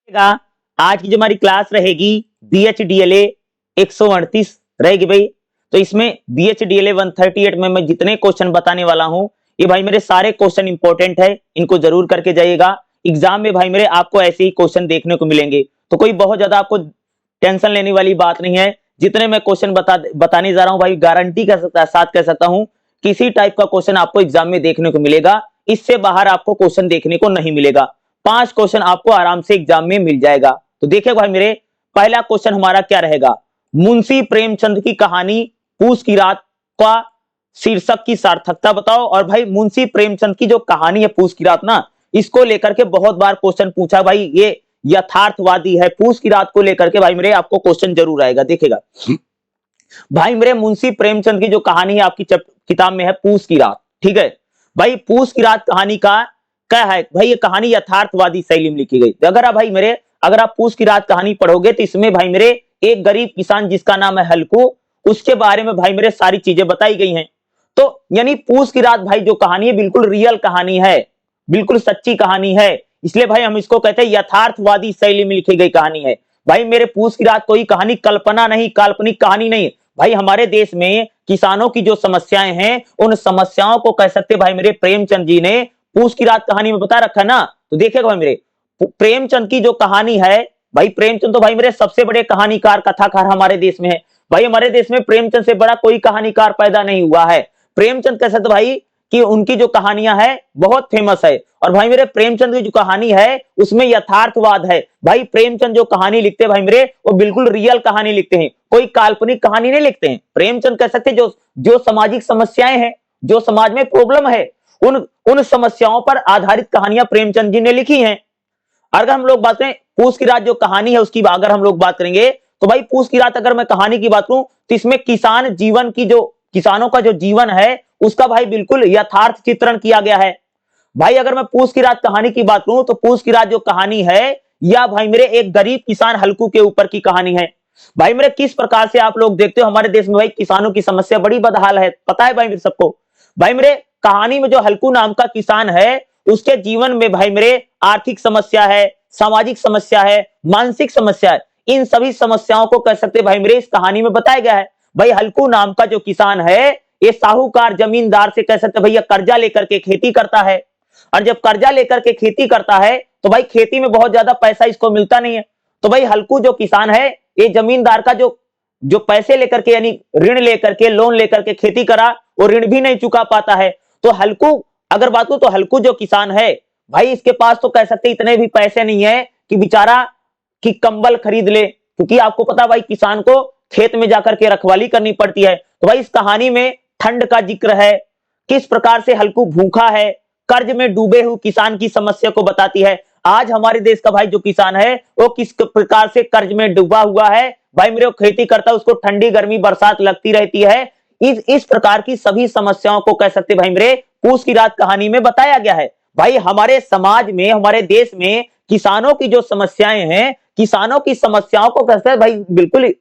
आज की जो हमारी क्लास रहेगी BHDLA 138 रहेगी भाई। तो इसमें BHDLA 138 में मैं जितने क्वेश्चन बताने वाला हूं ये भाई मेरे सारे क्वेश्चन इंपॉर्टेंट है, इनको जरूर करके जाइएगा। एग्जाम में भाई मेरे आपको ऐसे ही क्वेश्चन देखने को मिलेंगे, तो कोई बहुत ज्यादा आपको टेंशन लेने वाली बात नहीं है। जितने मैं क्वेश्चन बताने जा रहा हूं भाई गारंटी के साथ कह सकता हूं किसी टाइप का क्वेश्चन आपको एग्जाम में देखने को मिलेगा, इससे बाहर आपको क्वेश्चन देखने को नहीं मिलेगा। 5 क्वेश्चन आपको आराम से एग्जाम में मिल जाएगा। तो देखिए भाई मेरे पहला क्वेश्चन हमारा क्या रहेगा, मुंशी प्रेमचंद की कहानी पूस की रात का शीर्षक की सार्थकता बताओ। और भाई मुंशी प्रेमचंद की जो कहानी है पूस की रात ना, इसको लेकर के बहुत बार क्वेश्चन पूछा भाई, ये यथार्थवादी है। पूस की रात को लेकर के भाई मेरे आपको क्वेश्चन जरूर आएगा। देखिएगा भाई मेरे मुंशी प्रेमचंद की जो कहानी है आपकी किताब में है पूस की रात, ठीक है भाई। पूस की रात कहानी का क्या है भाई, ये कहानी यथार्थवादी शैली में लिखी गई। अगर आप पूस की रात कहानी पढ़ोगे तो इसमें भाई मेरे एक गरीब किसान जिसका नाम है हल्कू, उसके बारे में भाई मेरे सारी चीजें बताई गई हैं। तो यानी पूस की रात भाई जो कहानी है बिल्कुल रियल कहानी है, बिल्कुल सच्ची कहानी है, इसलिए भाई हम इसको कहते हैं यथार्थवादी शैली में लिखी गई कहानी है। भाई मेरे पूस की रात कोई कहानी कल्पना नहीं, काल्पनिक कहानी नहीं भाई। हमारे देश में किसानों की जो समस्याएं हैं उन समस्याओं को कह सकते भाई मेरे प्रेमचंद जी ने पूस की रात कहानी में बता रखा है ना। तो देखिएगा भाई मेरे प्रेमचंद की जो कहानी है भाई, प्रेमचंद तो भाई मेरे सबसे बड़े कहानीकार कथाकार हमारे देश में है भाई। हमारे देश में प्रेमचंद से बड़ा कोई कहानीकार पैदा नहीं हुआ है। प्रेमचंद कह सकते भाई कि उनकी जो कहानियां है बहुत फेमस है। और भाई मेरे प्रेमचंद की जो कहानी है उसमें यथार्थवाद है भाई। प्रेमचंद जो कहानी लिखते हैं भाई मेरे वो बिल्कुल रियल कहानी लिखते हैं, कोई काल्पनिक कहानी नहीं लिखते हैं। प्रेमचंद कह सकते जो सामाजिक समस्याएं हैं, जो समाज में प्रॉब्लम है, उन समस्याओं पर आधारित कहानियां प्रेमचंद जी ने लिखी हैं। अगर हम लोग बात करें पूस की रात जो कहानी है उसकी अगर हम लोग बात करेंगे तो भाई पूस की रात अगर मैं कहानी की बात करूं तो इसमें किसानों का जो जीवन है उसका भाई बिल्कुल यथार्थ चित्रण किया गया है भाई। अगर मैं पूस की रात कहानी की बात करूं तो पूस की रात जो कहानी है या भाई मेरे एक गरीब किसान हल्कू के ऊपर की कहानी है। भाई मेरे किस प्रकार से आप लोग देखते हो हमारे देश में भाई किसानों की समस्या बड़ी बदहाल है, पता है भाई मेरे सबको। भाई मेरे कहानी में जो हल्कू नाम का किसान है उसके जीवन में भाई मेरे आर्थिक समस्या है, सामाजिक समस्या है, मानसिक समस्या है। इन सभी समस्याओं को कह सकते भाई मेरे इस कहानी में बताया गया है। भाई हल्कू नाम का जो किसान है ये साहूकार जमींदार से कह सकते भैया कर्जा लेकर के खेती करता है। और जब कर्जा लेकर के खेती करता है तो भाई खेती में बहुत ज्यादा पैसा इसको मिलता नहीं है। तो भाई हल्कू जो किसान है ये जमींदार का जो पैसे लेकर के यानी ऋण लेकर के लोन लेकर के खेती करा वो ऋण भी नहीं चुका पाता है। तो हल्कू अगर बात करूं तो हल्कू जो किसान है भाई इसके पास तो कह सकते इतने भी पैसे नहीं है कि बेचारा कि कंबल खरीद ले, क्योंकि आपको पता भाई किसान को खेत में जाकर के रखवाली करनी पड़ती है। तो भाई इस कहानी में ठंड का जिक्र है, किस प्रकार से हल्कू भूखा है, कर्ज में डूबे हुए किसान की समस्या को बताती है। आज हमारे देश का भाई जो किसान है वो किस प्रकार से कर्ज में डूबा हुआ है भाई मेरे, वो खेती करता है उसको ठंडी गर्मी बरसात लगती रहती है। इस प्रकार की सभी समस्याओं को कह सकते भाई मेरे पूस की रात कहानी में बताया गया है। भाई हमारे समाज में हमारे देश में किसानों की जो समस्याएं हैं, किसानों की समस्याओं को कहते हैं भाई बिल्कुल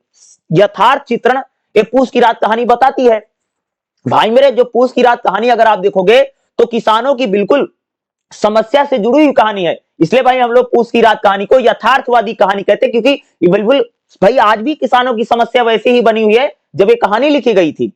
यथार्थ चित्रण ये पूस की रात कहानी बताती है। भाई मेरे जो पूस की रात कहानी अगर आप देखोगे तो किसानों की बिल्कुल समस्या से जुड़ी हुई कहानी है, इसलिए भाई हम लोग पूस की रात कहानी को यथार्थवादी कहानी कहते हैं। क्योंकि ये बिल्कुल भाई आज भी किसानों की समस्या वैसे ही बनी हुई है जब ये कहानी लिखी गई थी।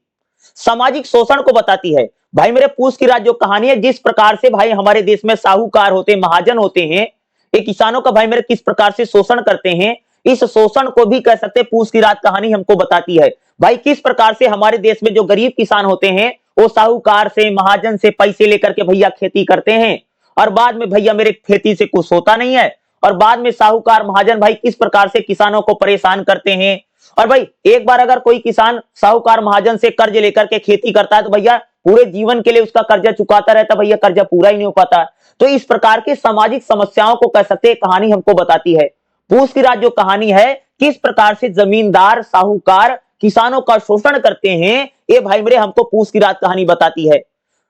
सामाजिक शोषण को बताती है भाई मेरे पूस की रात जो कहानी है, जिस प्रकार से भाई हमारे देश में साहूकार होते हैं, महाजन होते हैं, ये किसानों का भाई मेरे किस प्रकार से शोषण करते हैं, इस शोषण को भी कह सकते पूस की रात कहानी हमको बताती है। भाई किस प्रकार से हमारे देश में जो गरीब किसान होते हैं वो साहूकार से महाजन से पैसे लेकर के भैया खेती करते हैं और बाद में भैया मेरे खेती से कुछ होता नहीं है। और बाद में साहूकार महाजन भाई किस प्रकार से किसानों को परेशान करते हैं। और भाई एक बार अगर कोई किसान साहूकार महाजन से कर्ज लेकर के खेती करता है तो भैया पूरे जीवन के लिए उसका कर्जा चुकाता रहता, भैया कर्जा पूरा ही नहीं हो पाता। तो इस प्रकार की सामाजिक समस्याओं को कह सकते कहानी हमको बताती है। पूस की रात जो कहानी है किस प्रकार से जमींदार साहूकार किसानों का शोषण करते हैं ये भाई मेरे हमको पूस की रात कहानी बताती है।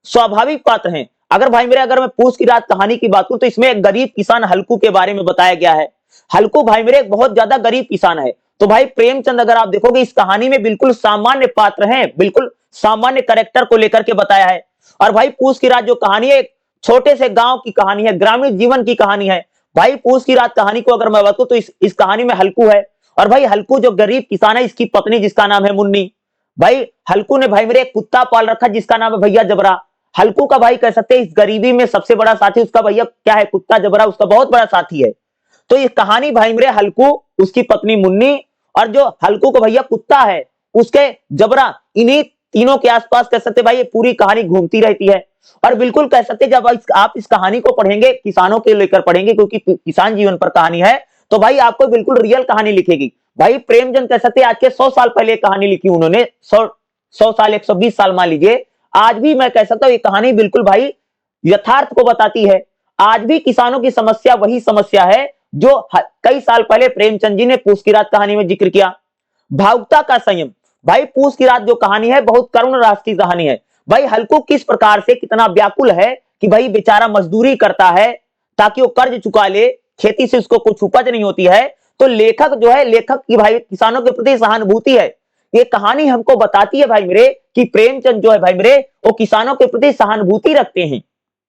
स्वाभाविक पात्र हैं अगर मैं पूस की रात कहानी की बात करूं तो इसमें एक गरीब किसान हल्कू के बारे में बताया गया है। हल्कू भाई मेरे एक बहुत ज्यादा गरीब किसान है। तो भाई प्रेमचंद अगर आप देखोगे इस कहानी में बिल्कुल सामान्य पात्र हैं, बिल्कुल सामान्य कैरेक्टर को लेकर के बताया है। और भाई पूस की रात जो कहानी है एक छोटे से गांव की कहानी है, ग्रामीण जीवन की कहानी है। भाई पूस की रात कहानी को अगर मैं बताऊं तो इस कहानी में हल्कू है, और भाई हल्कू जो गरीब किसान है, इसकी पत्नी जिसका नाम है मुन्नी। भाई हल्कू ने भाई मेरे एक कुत्ता पाल रखा जिसका नाम है भैया जबरा। हल्कू का भाई कह सकते हैं इस गरीबी में सबसे बड़ा साथी उसका भैया क्या है, कुत्ता जबरा उसका बहुत बड़ा साथी है। तो ये कहानी भाई मेरे हल्कू, उसकी पत्नी मुन्नी, और जो हल्कू को भैया कुत्ता है उसके जबरा, इन्हीं तीनों के आसपास कह सकते भाई ये पूरी कहानी घूमती रहती है। और बिल्कुल कह सकते जब आप इस कहानी को पढ़ेंगे, किसानों के लेकर पढ़ेंगे क्योंकि किसान जीवन पर कहानी है, तो भाई आपको बिल्कुल रियल कहानी लिखेगी। भाई प्रेमचंद कह सकते आज के 100 साल पहले कहानी लिखी उन्होंने, 100 साल 120 साल मान लीजिए। आज भी मैं कह सकता हूं ये कहानी बिल्कुल भाई यथार्थ को बताती है। आज भी किसानों की समस्या वही समस्या है जो कई साल पहले प्रेमचंद जी ने पूस की रात कहानी में जिक्र किया। भावुकता का संयम, भाई पूस की रात जो कहानी है बहुत करुण रास की कहानी है। भाई हल्कू किस प्रकार से कितना व्याकुल है कि भाई बेचारा मजदूरी करता है ताकि वो कर्ज चुका ले, खेती से उसको कुछ उपज नहीं होती है। तो लेखक जो है, लेखक की भाई किसानों के प्रति सहानुभूति है। ये कहानी हमको बताती है भाई मेरे कि प्रेमचंद जो है भाई मेरे वो किसानों के प्रति सहानुभूति रखते हैं।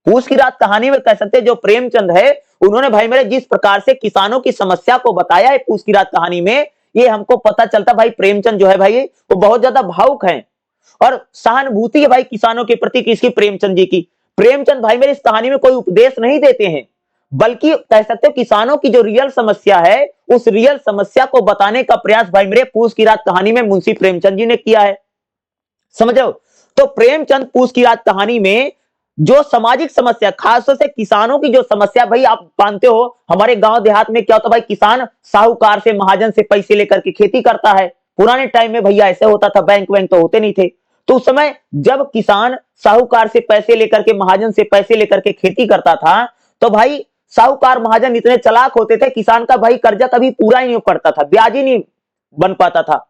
पूस की रात कहानी में कह सकते हैं जो प्रेमचंद है उन्होंने भाई मेरे जिस प्रकार से किसानों की समस्या को बताया है पूस की रात कहानी में, ये हमको पता चलता भाई प्रेमचंद जो है भाई वो बहुत ज्यादा भावुक हैं और सहानुभूति है भाई किसानों के प्रति किसकी, प्रेमचंद जी की। प्रेमचंद भाई मेरे इस कहानी में कोई उपदेश नहीं देते हैं, बल्कि कह सकते हो किसानों की जो रियल समस्या है उस रियल समस्या को बताने का प्रयास भाई मेरे पूस की रात कहानी में मुंशी प्रेमचंद जी ने किया है। समझ रहे हो? तो प्रेमचंद पूस की रात कहानी में जो सामाजिक समस्या, खासतौर से किसानों की जो समस्या, भाई आप जानते हो हमारे गांव देहात में क्या होता भाई, किसान साहूकार से महाजन से पैसे लेकर के खेती करता है। पुराने टाइम में भैया ऐसे होता था, बैंक वैंक तो होते नहीं थे। तो उस समय जब किसान साहूकार से पैसे लेकर के, महाजन से पैसे लेकर के खेती करता था, तो भाई साहूकार महाजन इतने चालाक होते थे, किसान का भाई कर्जा कभी पूरा ही नहीं पड़ता था, ब्याज ही नहीं बन पाता था।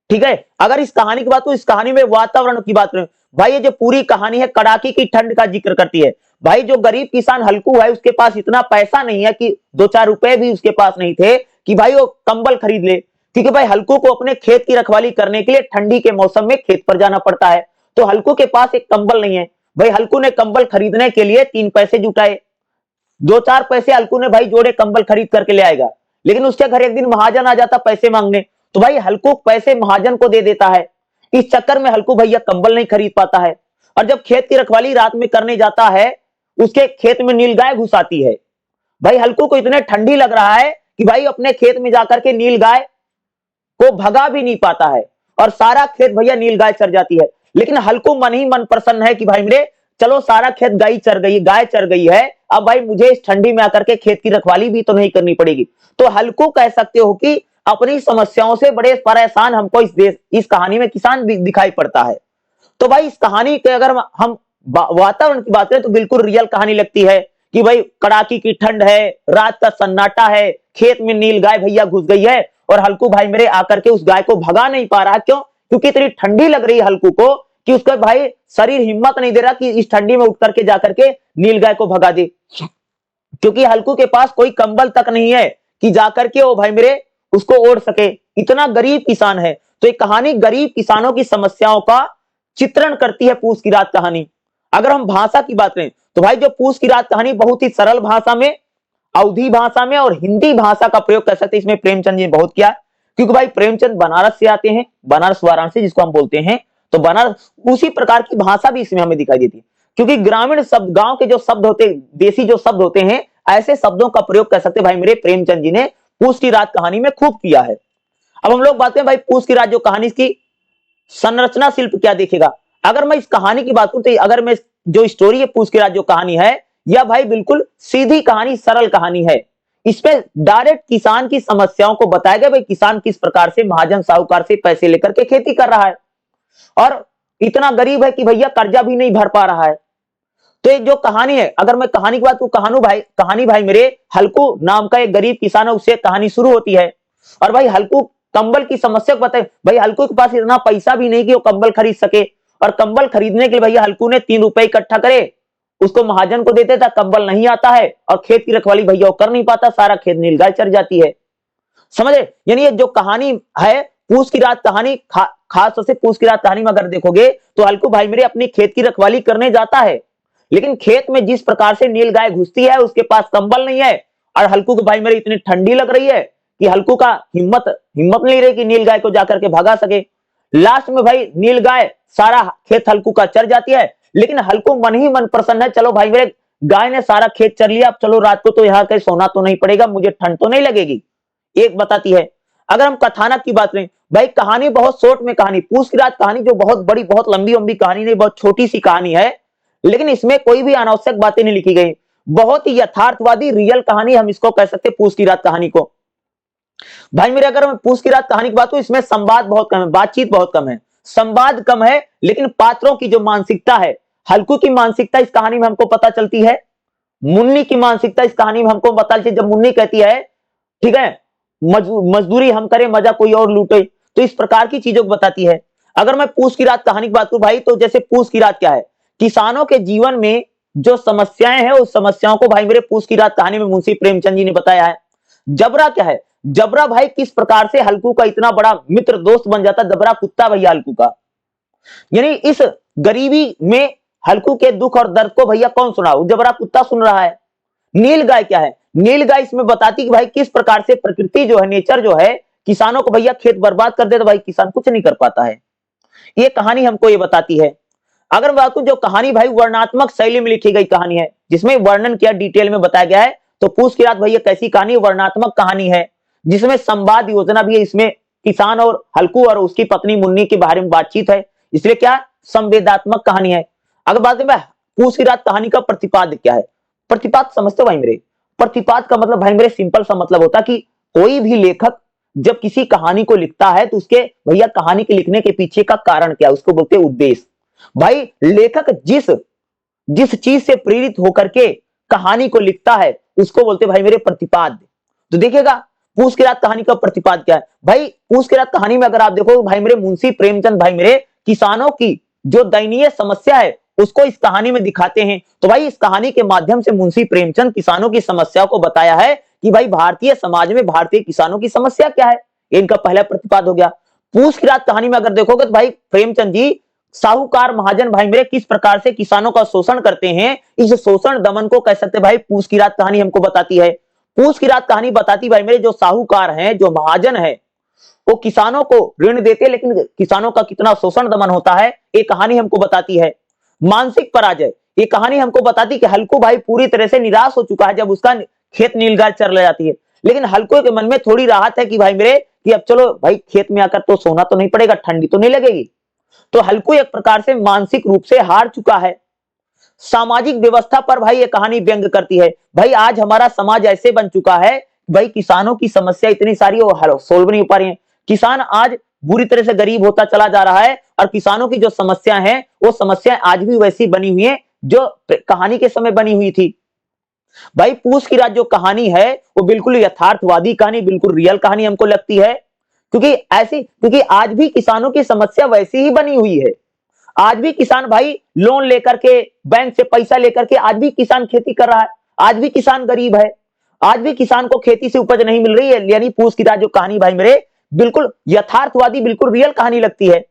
ठीक है, अगर इस कहानी की बात तो इस कहानी में वातावरण की बात करें भाई, ये जो पूरी कहानी है कड़ाके की ठंड का जिक्र करती है। भाई जो गरीब किसान हल्कू है उसके पास इतना पैसा नहीं है कि 2-4 रुपए भी उसके पास नहीं थे कि भाई वो कंबल खरीद ले, क्योंकि भाई हल्कू को अपने खेत की रखवाली करने के लिए ठंडी के मौसम में खेत पर जाना पड़ता है। तो हल्कू के पास एक कंबल नहीं है। भाई हल्कू ने कंबल खरीदने के लिए 3 पैसे जुटाए, 2-4 पैसे हल्कू ने भाई जोड़े, कंबल खरीद करके ले आएगा। लेकिन उसके घर एक दिन महाजन आ जाता पैसे मांगने, तो भाई हल्कू पैसे महाजन को दे देता है। इस चक्कर में हल्कू भैया कंबल नहीं खरीद पाता है। और जब खेत की रखवाली रात में करने जाता है, उसके खेत में नीलगाय घुस आती है। भाई हल्कू को इतने ठंडी लग रहा है कि भाई अपने खेत में जाकर के नीलगाय को भगा भी नहीं पाता है, और सारा खेत भैया नीलगाय चर जाती है। लेकिन हल्कू मन ही मन प्रसन्न है कि भाई मेरे चलो सारा खेत गाय चर गई, गाय चर गई है, अब भाई मुझे इस ठंडी में आकर के खेत की रखवाली भी तो नहीं करनी पड़ेगी। तो हल्कू कह सकते हो कि अपनी समस्याओं से बड़े परेशान हमको इस कहानी में किसान भी दिखाई पड़ता है। तो भाई इस कहानी के अगर हम वातावरण की बात करें तो बिल्कुल रियल कहानी लगती है कि भाई कड़ाकी की ठंड है, रात का सन्नाटा है, खेत में नील गाय भैया घुस गई है, और हल्कू भाई मेरे आकर के उस गाय को भगा नहीं पा रहा। क्यों? क्योंकि इतनी ठंडी लग रही है हल्कू को कि उसका भाई शरीर हिम्मत नहीं दे रहा कि इस ठंडी में उठ करके जाकर के नील गाय को भगा दे, क्योंकि हल्कू के पास कोई कंबल तक नहीं है कि जाकर के वो भाई मेरे उसको ओढ़ सके। इतना गरीब किसान है। तो ये कहानी गरीब किसानों की समस्याओं का चित्रण करती है पूस की रात कहानी। अगर हम भाषा की बात करें तो भाई जो पूस की रात कहानी बहुत ही सरल भाषा में, अवधी भाषा में और हिंदी भाषा का प्रयोग कर सकते हैं, इसमें प्रेमचंद जी ने बहुत किया। क्योंकि भाई प्रेमचंद बनारस से आते हैं, बनारस वाराणसी जिसको हम बोलते हैं, तो बनारस उसी प्रकार की भाषा भी इसमें हमें दिखाई देती है। क्योंकि ग्रामीण शब्द, गांव के जो शब्द होते, देसी जो शब्द होते हैं, ऐसे शब्दों का प्रयोग कर सकते भाई मेरे प्रेमचंद जी ने पूस की रात कहानी में खूब किया है। अब हम लोग बात करें भाई पूस की रात जो कहानी की संरचना शिल्प क्या देखेगा। अगर मैं इस कहानी की बात करूं तो अगर मैं जो स्टोरी है पूस की रात जो कहानी है, यह भाई बिल्कुल सीधी कहानी, सरल कहानी है। इसमें डायरेक्ट किसान की समस्याओं को बताया गया, भाई किसान किस प्रकार से महाजन साहूकार से पैसे लेकर के खेती कर रहा है और इतना गरीब है कि भैया कर्जा भी नहीं भर पा रहा है। तो ये जो कहानी है, अगर मैं कहानी की बात करूं, कहानी भाई मेरे हल्कू नाम का एक गरीब किसान है, उससे कहानी शुरू होती है। और भाई हल्कू कंबल की समस्या को बताए, भाई हल्कू के पास इतना पैसा भी नहीं कि वो कंबल खरीद सके, और कंबल खरीदने के लिए भैया हल्कू ने 3 रुपए इकट्ठा करे, उसको महाजन को देते था, कंबल नहीं आता है, और खेत की रखवाली भैया वो कर नहीं पाता, सारा खेत नीलगाय चर जाती है। समझे? यानी ये जो कहानी है पूस की रात कहानी, खास तौर से पूस की रात कहानी में अगर देखोगे तो हल्कू भाई मेरे अपनी खेत की रखवाली करने जाता है, लेकिन खेत में जिस प्रकार से नीलगाय घुसती है, उसके पास कंबल नहीं है, और हल्कू को भाई मेरे इतनी ठंडी लग रही है कि हल्कू का हिम्मत हिम्मत नहीं रही कि नील गाय को जाकर के भगा सके। लास्ट में भाई नील गाय सारा खेत हल्कू का चर जाती है, लेकिन हल्कू मन ही मन प्रसन्न है, चलो भाई मेरे गाय ने सारा खेत चर लिया, अब चलो रात को तो यहाँ कहीं सोना तो नहीं पड़ेगा, मुझे ठंड तो नहीं लगेगी। एक बताती है। अगर हम कथानक की बात करें भाई, कहानी बहुत शॉर्ट में कहानी, पूस की रात कहानी जो बहुत बड़ी बहुत लंबी लंबी कहानी नहीं, बहुत छोटी सी कहानी है, लेकिन इसमें कोई भी अनावश्यक बातें नहीं लिखी गई, बहुत ही यथार्थवादी रियल कहानी हम इसको कह सकते हैं पूस की रात कहानी को। भाई मेरे अगर मैं पूस की रात कहानी की बात करूं, इसमें संवाद बहुत कम है, बातचीत बहुत कम है, संवाद कम है, लेकिन पात्रों की जो मानसिकता है, हल्कू की मानसिकता इस कहानी में हमको पता चलती है, मुन्नी की मानसिकता इस कहानी में हमको पता चलती है। जब मुन्नी कहती है ठीक है मजदूरी हम करें मजा कोई और लूटे, तो इस प्रकार की चीजों को बताती है। अगर मैं पूस की रात कहानी की बात करूं भाई, तो जैसे पूस की रात क्या है, किसानों के जीवन में जो समस्याएं हैं उस समस्याओं को भाई मेरे पूस की रात कहानी में मुंशी प्रेमचंद जी ने बताया है। जबरा क्या है, जबरा भाई किस प्रकार से हल्कू का इतना बड़ा मित्र दोस्त बन जाता, जबरा कुत्ता भैया हल्कू का, यानी इस गरीबी में हल्कू के दुख और दर्द को भैया कौन सुना, जबरा कुत्ता सुन रहा है। नील गाय क्या है, नील गाय इसमें बताती कि भाई किस प्रकार से प्रकृति जो है, नेचर जो है, किसानों को भैया खेत बर्बाद कर दे तो भाई किसान कुछ नहीं कर पाता है, ये कहानी हमको ये बताती है। अगर बात करूं जो कहानी भाई वर्णनात्मक शैली में लिखी गई कहानी है, जिसमें वर्णन किया डिटेल में बताया गया है, तो पूस की रात भैया कैसी कहानी, वर्णनात्मक कहानी है, जिसमें संवाद योजना भी है, इसमें किसान और हल्कू और उसकी पत्नी मुन्नी के बारे में बातचीत है, इसलिए क्या संवेदात्मक कहानी है। अगर बात करें पूस की रात कहानी का प्रतिपाद्य क्या है, प्रतिपाद समझते हो भाई मेरे, प्रतिपाद का मतलब भाई मेरे सिंपल सा मतलब होता कि कोई भी लेखक जब किसी कहानी को लिखता है तो उसके भैया कहानी के लिखने के पीछे का कारण क्या है, उसको बोलते हैं उद्देश्य। भाई लेखक जिस जिस चीज से प्रेरित होकर के कहानी को लिखता है उसको बोलते भाई मेरे प्रतिपाद। तो देखिएगा पूस की रात कहानी का प्रतिपाद क्या है भाई, पूस की रात कहानी में अगर आप देखो भाई मेरे मुंशी प्रेमचंद भाई मेरे किसानों की जो दयनीय समस्या है उसको इस कहानी में दिखाते हैं। तो भाई इस कहानी के माध्यम से मुंशी प्रेमचंद किसानों की समस्या को बताया है कि भाई भारतीय समाज में भारतीय किसानों की समस्या क्या है, इनका पहला प्रतिपाद हो गया। पूस की रात कहानी में अगर देखोगे तो भाई प्रेमचंद जी साहूकार महाजन भाई मेरे किस प्रकार से किसानों का शोषण करते हैं, इस शोषण दमन को कह सकते भाई पूस की रात कहानी हमको बताती है। पूस की रात कहानी बताती भाई मेरे जो साहूकार हैं जो महाजन है वो किसानों को ऋण देते हैं, लेकिन किसानों का कितना शोषण दमन होता है ये कहानी हमको बताती है। मानसिक पराजय, ये कहानी हमको बताती कि हल्कू भाई पूरी तरह से निराश हो चुका है जब उसका खेत नीलगाय चर ले जाती है, लेकिन हल्कू के मन में थोड़ी राहत है कि भाई मेरे कि अब चलो भाई खेत में आकर तो सोना तो नहीं पड़ेगा, ठंडी तो नहीं लगेगी। तो हल्कू एक प्रकार से मानसिक रूप से हार चुका है। सामाजिक व्यवस्था पर भाई ये कहानी व्यंग करती है, भाई आज हमारा समाज ऐसे बन चुका है भाई किसानों की समस्या इतनी सारी सोल्व नहीं हो पा रही है, किसान आज बुरी तरह से गरीब होता चला जा रहा है और किसानों की जो समस्या है वो समस्याएं आज भी वैसी बनी हुई है जो कहानी के समय बनी हुई थी। भाई पूस की रात जो कहानी है वो बिल्कुल यथार्थवादी कहानी, बिल्कुल रियल कहानी हमको लगती है, क्योंकि आज भी किसानों की समस्या वैसी ही बनी हुई है। आज भी किसान भाई लोन लेकर के बैंक से पैसा लेकर के आज भी किसान खेती कर रहा है, आज भी किसान गरीब है, आज भी किसान को खेती से उपज नहीं मिल रही है। यानी पूस की रात जो कहानी भाई मेरे बिल्कुल यथार्थवादी बिल्कुल रियल कहानी लगती है।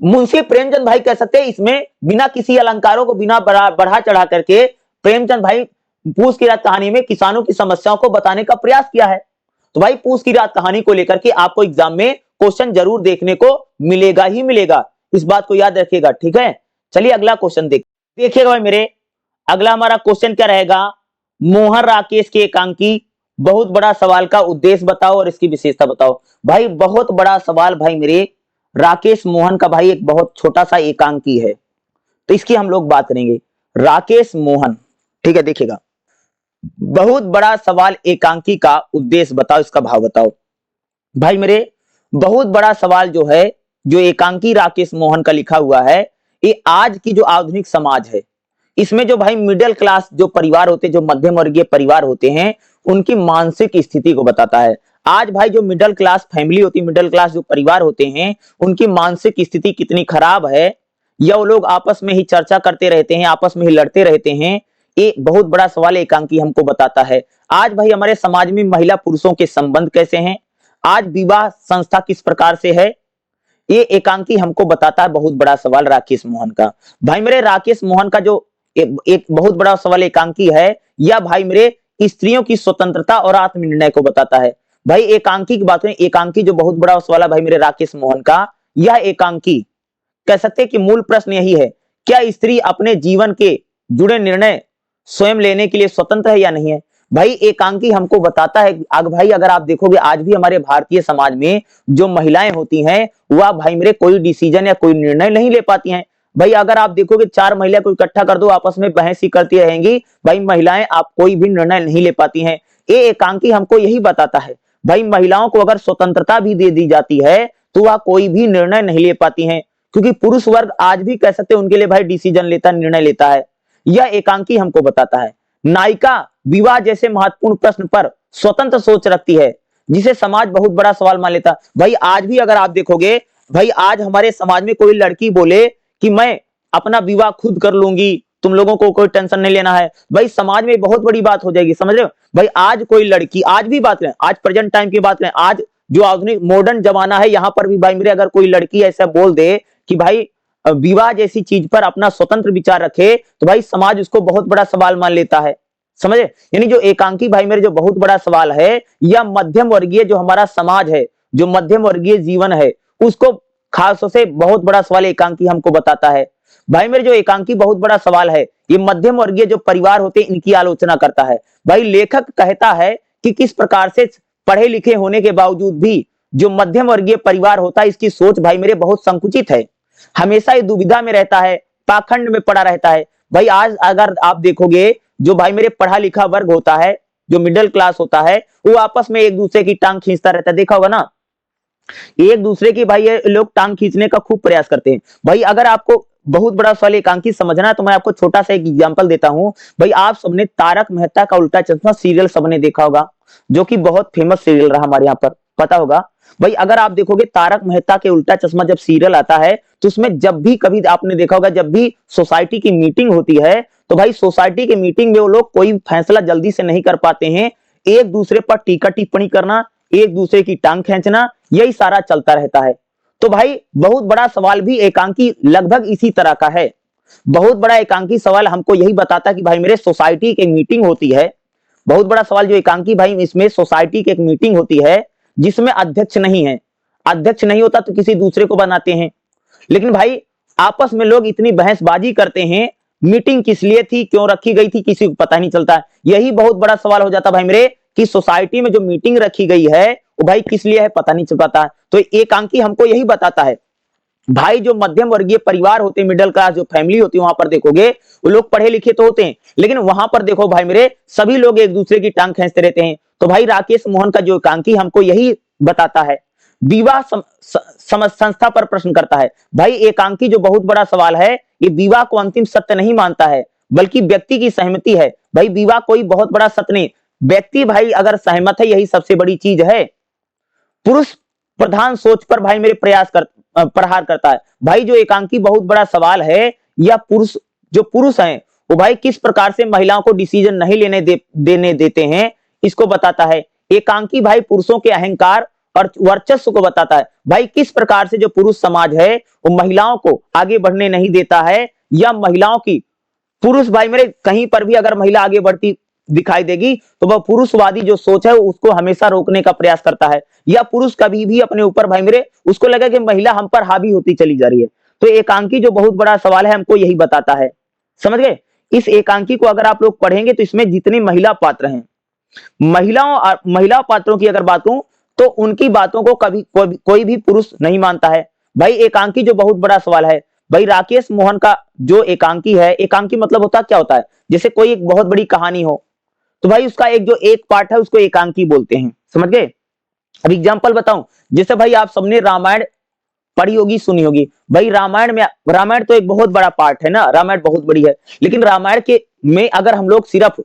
मुंशी प्रेमचंद भाई कह सकते हैं इसमें बिना किसी अलंकारों को बिना बढ़ा चढ़ा करके प्रेमचंद भाई पूस की रात कहानी में किसानों की समस्याओं को बताने का प्रयास किया है। तो भाई पूस की रात कहानी को लेकर के आपको एग्जाम में क्वेश्चन जरूर देखने को मिलेगा ही मिलेगा, इस बात को याद रखिएगा, ठीक है। चलिए अगला क्वेश्चन देखिएगा भाई मेरे, अगला हमारा क्वेश्चन क्या रहेगा, मोहन राकेश के एकांकी बहुत बड़ा सवाल का उद्देश्य बताओ और इसकी विशेषता बताओ। भाई बहुत बड़ा सवाल भाई मेरे, राकेश मोहन का भाई एक बहुत छोटा सा एकांकी है, तो इसकी हम लोग बात करेंगे। राकेश मोहन, ठीक है, देखिएगा बहुत बड़ा सवाल एकांकी का उद्देश्य बताओ, इसका भाव बताओ। भाई मेरे बहुत बड़ा सवाल जो है जो एकांकी राकेश मोहन का लिखा हुआ है, ये आज की जो आधुनिक समाज है इसमें जो भाई मिडिल क्लास जो परिवार होते हैं, जो मध्यम वर्गीय परिवार होते हैं, उनकी मानसिक स्थिति को बताता है। आज भाई जो मिडिल क्लास फैमिली होती है, मिडिल क्लास जो परिवार होते हैं, उनकी मानसिक स्थिति कितनी खराब है या वो लोग आपस में ही चर्चा करते रहते हैं, आपस में ही लड़ते रहते हैं, ये बहुत बड़ा सवाल एकांकी हमको बताता है। आज भाई हमारे समाज में महिला पुरुषों के संबंध कैसे हैं, आज विवाह संस्था किस प्रकार से है, ये एकांकी हमको बताता है। बहुत बड़ा सवाल राकेश मोहन का। भाई मेरे राकेश मोहन का जो एक बहुत बड़ा सवाल एकांकी है, या भाई मेरे स्त्रियों की स्वतंत्रता और आत्मनिर्णय को बताता है। भाई एकांकी की बात करें, एकांकी जो बहुत बड़ा सवाल है भाई मेरे राकेश मोहन का, यह एकांकी कह सकते हैं कि मूल प्रश्न यही है, क्या स्त्री अपने जीवन के जुड़े निर्णय स्वयं लेने के लिए स्वतंत्र है या नहीं है। भाई एकांकी हमको बताता है, भाई अगर आप देखोगे आज भी हमारे भारतीय समाज में जो महिलाएं होती हैं वह भाई मेरे कोई डिसीजन या कोई निर्णय नहीं ले पाती हैं। भाई अगर आप देखोगे 4 महिला को इकट्ठा कर दो, आपस में बहस ही करती रहेंगी, भाई महिलाएं आप कोई भी निर्णय नहीं ले पाती हैं। ये एकांकी हमको यही बताता है, भाई महिलाओं को अगर स्वतंत्रता भी दे दी जाती है तो वह कोई भी निर्णय नहीं ले पाती हैं, क्योंकि पुरुष वर्ग आज भी कह सकते हैं उनके लिए भाई डिसीजन लेता, निर्णय लेता है। यह एकांकी हमको बताता है। नायिका विवाह जैसे महत्वपूर्ण प्रश्न पर स्वतंत्र सोच रखती है, जिसे समाज बहुत बड़ा सवाल मान लेता। भाई आज भी अगर आप देखोगे, भाई आज हमारे समाज में कोई लड़की बोले कि मैं अपना विवाह खुद कर लूंगी, तुम लोगों को कोई टेंशन नहीं लेना है, भाई समाज में बहुत बड़ी बात हो जाएगी, समझ रहे हो। भाई आज कोई लड़की, आज भी बात करें, आज प्रेजेंट टाइम की बात करें, आज जो आधुनिक मॉडर्न जमाना है, यहां पर भी भाई मेरे अगर कोई लड़की ऐसा बोल दे कि भाई विवाह जैसी चीज पर अपना स्वतंत्र विचार रखे, तो भाई समाज उसको बहुत बड़ा सवाल मान लेता है, समझे। यानी जो एकांकी भाई मेरे जो बहुत बड़ा सवाल है, या मध्यम वर्गीय जो हमारा समाज है, जो मध्यम वर्गीय जीवन है, उसको खास से बहुत बड़ा सवाल एकांकी हमको बताता है। भाई मेरे जो एकांकी बहुत बड़ा सवाल है, ये मध्यम वर्गीय जो परिवार होते हैं इनकी आलोचना करता है। भाई लेखक कहता है कि किस प्रकार से पढ़े लिखे होने के बावजूद भी जो मध्यम वर्गीय परिवार होता है, इसकी सोच भाई मेरे बहुत संकुचित है, हमेशा ये दुविधा में रहता है, पाखंड में पड़ा रहता है। भाई आज अगर आप देखोगे, जो भाई मेरे पढ़ा लिखा वर्ग होता है, जो मिडिल क्लास होता है, वो आपस में एक दूसरे की टांग खींचता रहता है, देखा होगा ना, एक दूसरे की भाई ये लोग टांग खींचने का खूब प्रयास करते हैं। भाई अगर आपको बहुत बड़ा सवाल एकांकी समझना है तो मैं आपको छोटा सा एक एग्जांपल देता हूं। भाई आप सबने तारक मेहता का उल्टा चश्मा सीरियल सबने देखा होगा, जो कि बहुत फेमस सीरियल रहा हमारे यहाँ पर, पता होगा। भाई अगर आप देखोगे तारक मेहता के उल्टा चश्मा जब सीरियल आता है, तो उसमें जब भी कभी आपने देखा होगा, जब भी सोसाइटी की मीटिंग होती है, तो भाई सोसाइटी की मीटिंग में वो लोग कोई फैसला जल्दी से नहीं कर पाते हैं, एक दूसरे पर टीका टिप्पणी करना, एक दूसरे की टांग खींचना, यही सारा चलता रहता है। तो भाई बहुत बड़ा सवाल भी एकांकी लगभग इसी तरह का है। बहुत बड़ा एकांकी सवाल हमको यही बताता है कि भाई मेरे सोसाइटी की एक मीटिंग होती है, बहुत बड़ा सवाल जो एकांकी भाई इसमें सोसाइटी की एक मीटिंग होती है जिसमें अध्यक्ष नहीं है, अध्यक्ष नहीं होता तो किसी दूसरे को बनाते हैं, लेकिन भाई आपस में लोग इतनी बहसबाजी करते हैं, मीटिंग किस लिए थी, क्यों रखी गई थी, किसी को पता नहीं चलता। यही बहुत बड़ा सवाल हो जाता भाई मेरे कि सोसाइटी में जो मीटिंग रखी गई है वो भाई किस लिए है, पता नहीं चल पाता। तो एकांकी हमको यही बताता है। भाई जो मध्यम वर्गीय परिवार होते हैं, मिडिल क्लास जो फैमिली होती है, वहां पर देखोगे वो लोग पढ़े लिखे तो होते हैं, लेकिन वहां पर देखो भाई मेरे सभी लोग एक दूसरे की टांग खींचते रहते हैं। तो भाई राकेश मोहन का जो एकांकी हमको यही बताता है। विवाह संस्था पर प्रश्न करता है। भाई एकांकी जो बहुत बड़ा सवाल है, ये विवाह को अंतिम सत्य नहीं मानता है, बल्कि व्यक्ति की सहमति है। भाई विवाह कोई बहुत बड़ा सत्य नहीं, व्यक्ति भाई अगर सहमत है, यही सबसे बड़ी चीज है। पुरुष प्रधान सोच पर भाई मेरे प्रहार करता है। भाई जो एकांकी बहुत बड़ा सवाल है, या पुरुष हैं वो भाई किस प्रकार से महिलाओं को डिसीजन नहीं देने देते हैं, इसको बताता है। एकांकी भाई पुरुषों के अहंकार और वर्चस्व को बताता है। भाई किस प्रकार से जो पुरुष समाज है वो महिलाओं को आगे बढ़ने नहीं देता है, या महिलाओं की, पुरुष भाई मेरे कहीं पर भी अगर महिला आगे बढ़ती दिखाई देगी तो वह पुरुषवादी जो सोच है उसको हमेशा रोकने का प्रयास करता है, या पुरुष कभी भी अपने ऊपर भाई मेरे उसको लगा कि महिला हम पर हावी होती चली जा रही है। तो एकांकी जो बहुत बड़ा सवाल है हमको यही बताता है, समझ गए। इस एकांकी को अगर आप लोग पढ़ेंगे तो इसमें जितने महिला पात्र हैं, महिला पात्रों की अगर बात करूं तो उनकी बातों को कभी कोई भी पुरुष नहीं मानता है। भाई एकांकी जो बहुत बड़ा सवाल है, भाई राकेश मोहन का जो एकांकी है, एकांकी मतलब होता क्या होता है, जैसे कोई एक बहुत बड़ी कहानी हो तो भाई उसका एक जो एक पार्ट है उसको एकांकी बोलते हैं, समझ गए। अब एग्जांपल बताऊं, जैसे भाई आप सबने रामायण पढ़ी होगी, सुनी होगी। भाई रामायण तो एक बहुत बड़ा पार्ट है ना, रामायण बहुत बड़ी है, लेकिन रामायण के में अगर हम लोग सिर्फ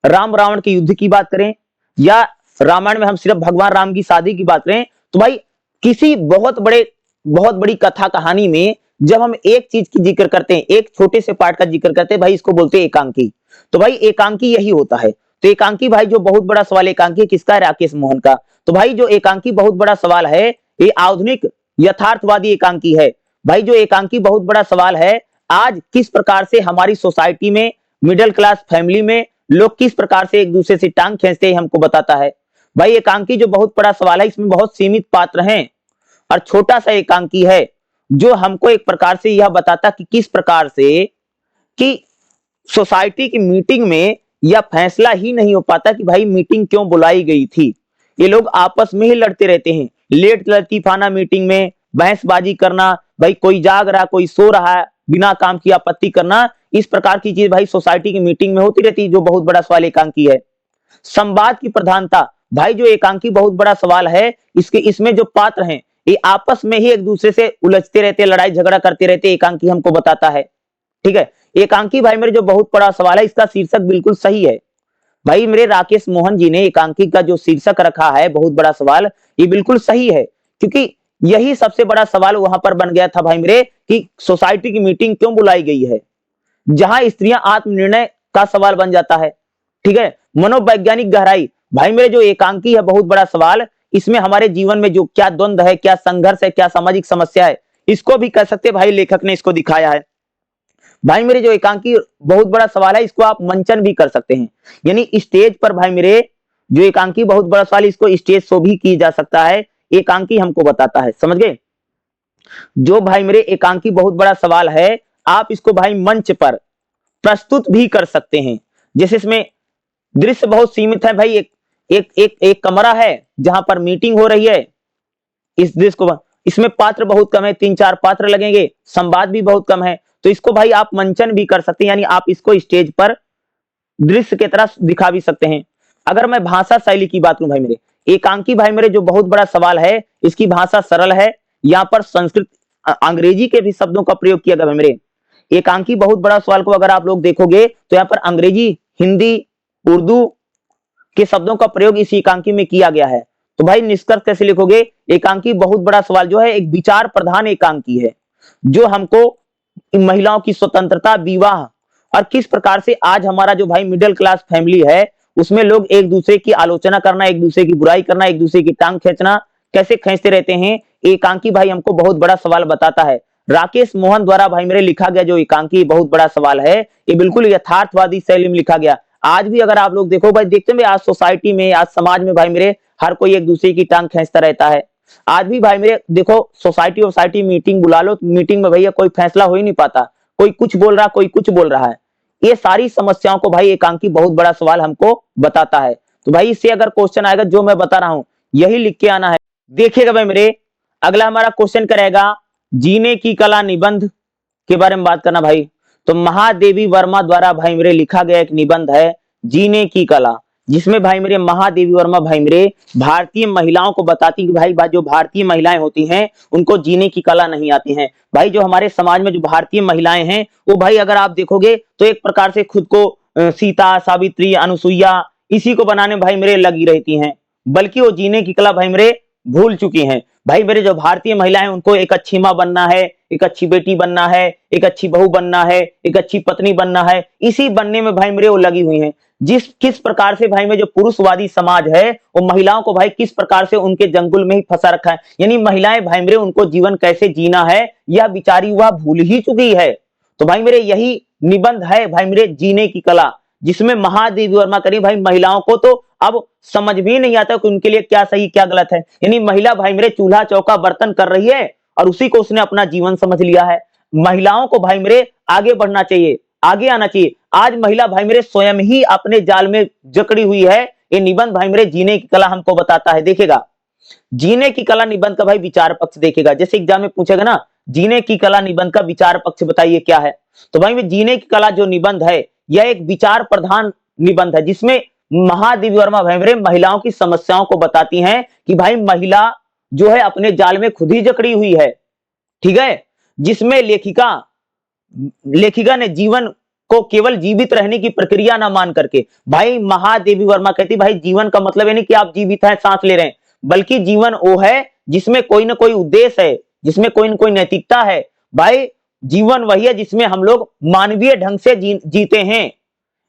राम रावण के युद्ध की बात करें, या रामायण में हम सिर्फ भगवान राम की शादी की बात करें, तो भाई किसी बहुत बड़ी कथा कहानी में जब हम एक चीज की जिक्र करते हैं, एक छोटे से पार्ट का जिक्र करते हैं, भाई इसको बोलते हैं एकांकी। तो भाई एकांकी यही होता है। तो एकांकी भाई जो बहुत बड़ा सवाल एकांकी किसका है, राकेश मोहन का। तो भाई जो एकांकी बहुत बड़ा सवाल है, ये आधुनिक यथार्थवादी एकांकी है। भाई जो एकांकी बहुत बड़ा सवाल है, आज किस प्रकार से हमारी सोसाइटी में, मिडिल क्लास फैमिली में लोग किस प्रकार से एक दूसरे से टांग खींचते हैं हमको बताता है। भाई एकांकी जो बहुत बड़ा सवाल है, इसमें बहुत सीमित पात्र हैं और छोटा सा एकांकी है जो हमको एक प्रकार से यह बताता कि किस प्रकार से कि सोसाइटी की मीटिंग में यह फैसला ही नहीं हो पाता कि भाई मीटिंग क्यों बुलाई गई थी। ये लोग आपस में ही लड़ते रहते हैं, लेट लतीफाना मीटिंग में बहसबाजी करना, भाई कोई जाग रहा कोई सो रहा है, बिना काम की आपत्ति करना, इस प्रकार की चीज भाई सोसाइटी की मीटिंग में होती रहती है, जो बहुत बड़ा सवाल एकांकी है। संवाद की प्रधानता, भाई जो एकांकी बहुत बड़ा सवाल है, इसमें जो पात्र हैं ये आपस में ही एक दूसरे से उलझते रहते, लड़ाई झगड़ा करते रहते, एकांकी हमको बताता है। ठीक है, एकांकी भाई मेरे जो बहुत बड़ा सवाल है, इसका शीर्षक बिल्कुल सही है। भाई मेरे राकेश मोहन जी ने एकांकी का जो शीर्षक रखा है बहुत बड़ा सवाल, ये बिल्कुल सही है, क्योंकि यही सबसे बड़ा सवाल वहां पर बन गया था भाई मेरे कि सोसाइटी की मीटिंग क्यों बुलाई गई है, जहां स्त्रियां आत्मनिर्णय का सवाल बन जाता है। ठीक है, मनोवैज्ञानिक गहराई, भाई मेरे जो एकांकी है बहुत बड़ा सवाल, इसमें हमारे जीवन में जो क्या द्वंद्व है, क्या संघर्ष है, क्या सामाजिक समस्या है, इसको भी कह सकते भाई लेखक ने इसको दिखाया है। भाई मेरे जो एकांकी बहुत बड़ा सवाल है, इसको आप मंचन भी कर सकते हैं, यानी स्टेज पर भाई मेरे जो एकांकी बहुत बड़ा सवाल, इसको स्टेज शो भी की जा सकता है, एकांकी हमको बताता है। समझ गए? जो भाई मेरे एकांकी बहुत बड़ा सवाल है, आप इसको भाई मंच पर प्रस्तुत भी कर सकते हैं। जैसे इसमें दृश्य बहुत सीमित है भाई, एक कमरा है जहां पर मीटिंग हो रही है, इस दृश्य को, इसमें पात्र बहुत कम है, 3-4 पात्र लगेंगे, संवाद भी बहुत कम है, तो इसको भाई आप मंचन भी कर सकते हैं, यानी आप इसको स्टेज पर दृश्य की तरह दिखा भी सकते हैं। अगर मैं भाषा शैली की बात करूं भाई मेरे, एकांकी भाई मेरे जो बहुत बड़ा सवाल है, इसकी भाषा सरल है, यहाँ पर संस्कृत अंग्रेजी के भी शब्दों का प्रयोग किया गया भाई मेरे। एकांकी बहुत बड़ा सवाल को अगर आप लोग देखोगे तो यहाँ पर अंग्रेजी, हिंदी, उर्दू के शब्दों का प्रयोग इस एकांकी में किया गया है। तो भाई निष्कर्ष कैसे लिखोगे? एकांकी बहुत बड़ा सवाल जो है एक विचार प्रधान एकांकी है, जो हमको महिलाओं की स्वतंत्रता, विवाह और किस प्रकार से आज हमारा जो भाई मिडिल क्लास फैमिली है, उसमें लोग एक दूसरे की आलोचना करना, एक दूसरे की बुराई करना, एक दूसरे की टांग खींचना कैसे खींचते रहते हैं, एकांकी भाई हमको बहुत बड़ा सवाल बताता है। राकेश मोहन द्वारा भाई मेरे लिखा गया जो एकांकी बहुत बड़ा सवाल है, ये बिल्कुल यथार्थवादी शैली में लिखा गया। आज भी अगर आप लोग देखो भाई, देखते हैं आज सोसाइटी में, आज समाज में भाई मेरे हर कोई एक दूसरे की टांग खींचता रहता है। आज भी भाई मेरे देखो सोसाइटी मीटिंग बुला लो, मीटिंग में भैया कोई फैसला हो ही नहीं पाता, कोई कुछ बोल रहा, कोई कुछ बोल रहा है। ये सारी समस्याओं को भाई एकांकी बहुत बड़ा सवाल हमको बताता है। तो भाई इससे अगर क्वेश्चन आएगा, जो मैं बता रहा हूं यही लिख के आना है। देखिएगा भाई मेरे, अगला हमारा क्वेश्चन करेगा जीने की कला निबंध के बारे में बात करना भाई। तो महादेवी वर्मा द्वारा भाई मेरे लिखा गया एक निबंध है जीने की कला, जिसमें भाई मेरे महादेवी वर्मा भाई मेरे भारतीय महिलाओं को बताती कि भाई जो भारतीय महिलाएं होती हैं उनको जीने की कला नहीं आती है। भाई जो हमारे समाज में जो भारतीय महिलाएं हैं, वो भाई अगर आप देखोगे तो एक प्रकार से खुद को सीता, सावित्री, अनुसुईया इसी को बनाने भाई मेरे लगी रहती हैं, बल्कि वो जीने की कला भाई मेरे भूल चुकी हैं। भाई मेरे जो भारतीय महिलाएं, उनको एक अच्छी माँ बनना है, एक अच्छी बेटी बनना है, एक अच्छी बहू बनना है, एक अच्छी पत्नी बनना है, इसी बनने में भाई मेरे वो लगी हुई हैं। किस प्रकार से भाई में जो पुरुषवादी समाज है, वो महिलाओं को भाई किस प्रकार से उनके जंगल में ही फंसा रखा है, यानी महिलाएं भाई मेरे उनको जीवन कैसे जीना है यह बिचारी वह भूल ही चुकी है। तो भाई मेरे यही निबंध है भाई मेरे जीने की कला, जिसमें महादेवी वर्मा करी भाई महिलाओं को तो अब समझ भी नहीं आता कि उनके लिए क्या सही क्या गलत है, यानी महिला भाई मेरे चूल्हा चौका बर्तन कर रही है और उसी को उसने अपना जीवन समझ लिया है। महिलाओं को भाई मेरे आगे बढ़ना चाहिए, आगे आना चाहिए। आज महिला भाई मेरे स्वयं ही अपने जाल में जकड़ी हुई है। ये निबंध भाई मेरे जीने की कला हमको बताता है। देखेगा जीने की कला निबंध का भाई विचार पक्ष देखेगा, जैसे एग्जाम में पूछेगा ना जीने की कला निबंध का विचार पक्ष बताइए क्या है, तो भाई में जीने की कला जो निबंध है यह एक विचार प्रधान निबंध है, जिसमें महादेवी वर्मा भाई मेरे महिलाओं की समस्याओं को बताती हैं कि भाई महिला जो है अपने जाल में खुद ही जकड़ी हुई है। ठीक है, जिसमें लेखिका ने जीवन को केवल जीवित रहने की प्रक्रिया ना मान करके, भाई महादेवी वर्मा कहती भाई जीवन का मतलब है नहीं कि आप जीवित हैं, सांस ले रहे हैं, बल्कि जीवन वो है जिसमें कोई ना कोई उद्देश्य है, जिसमें कोई ना कोई नैतिकता है। भाई जीवन वही है जिसमें हम लोग मानवीय ढंग से जीते हैं।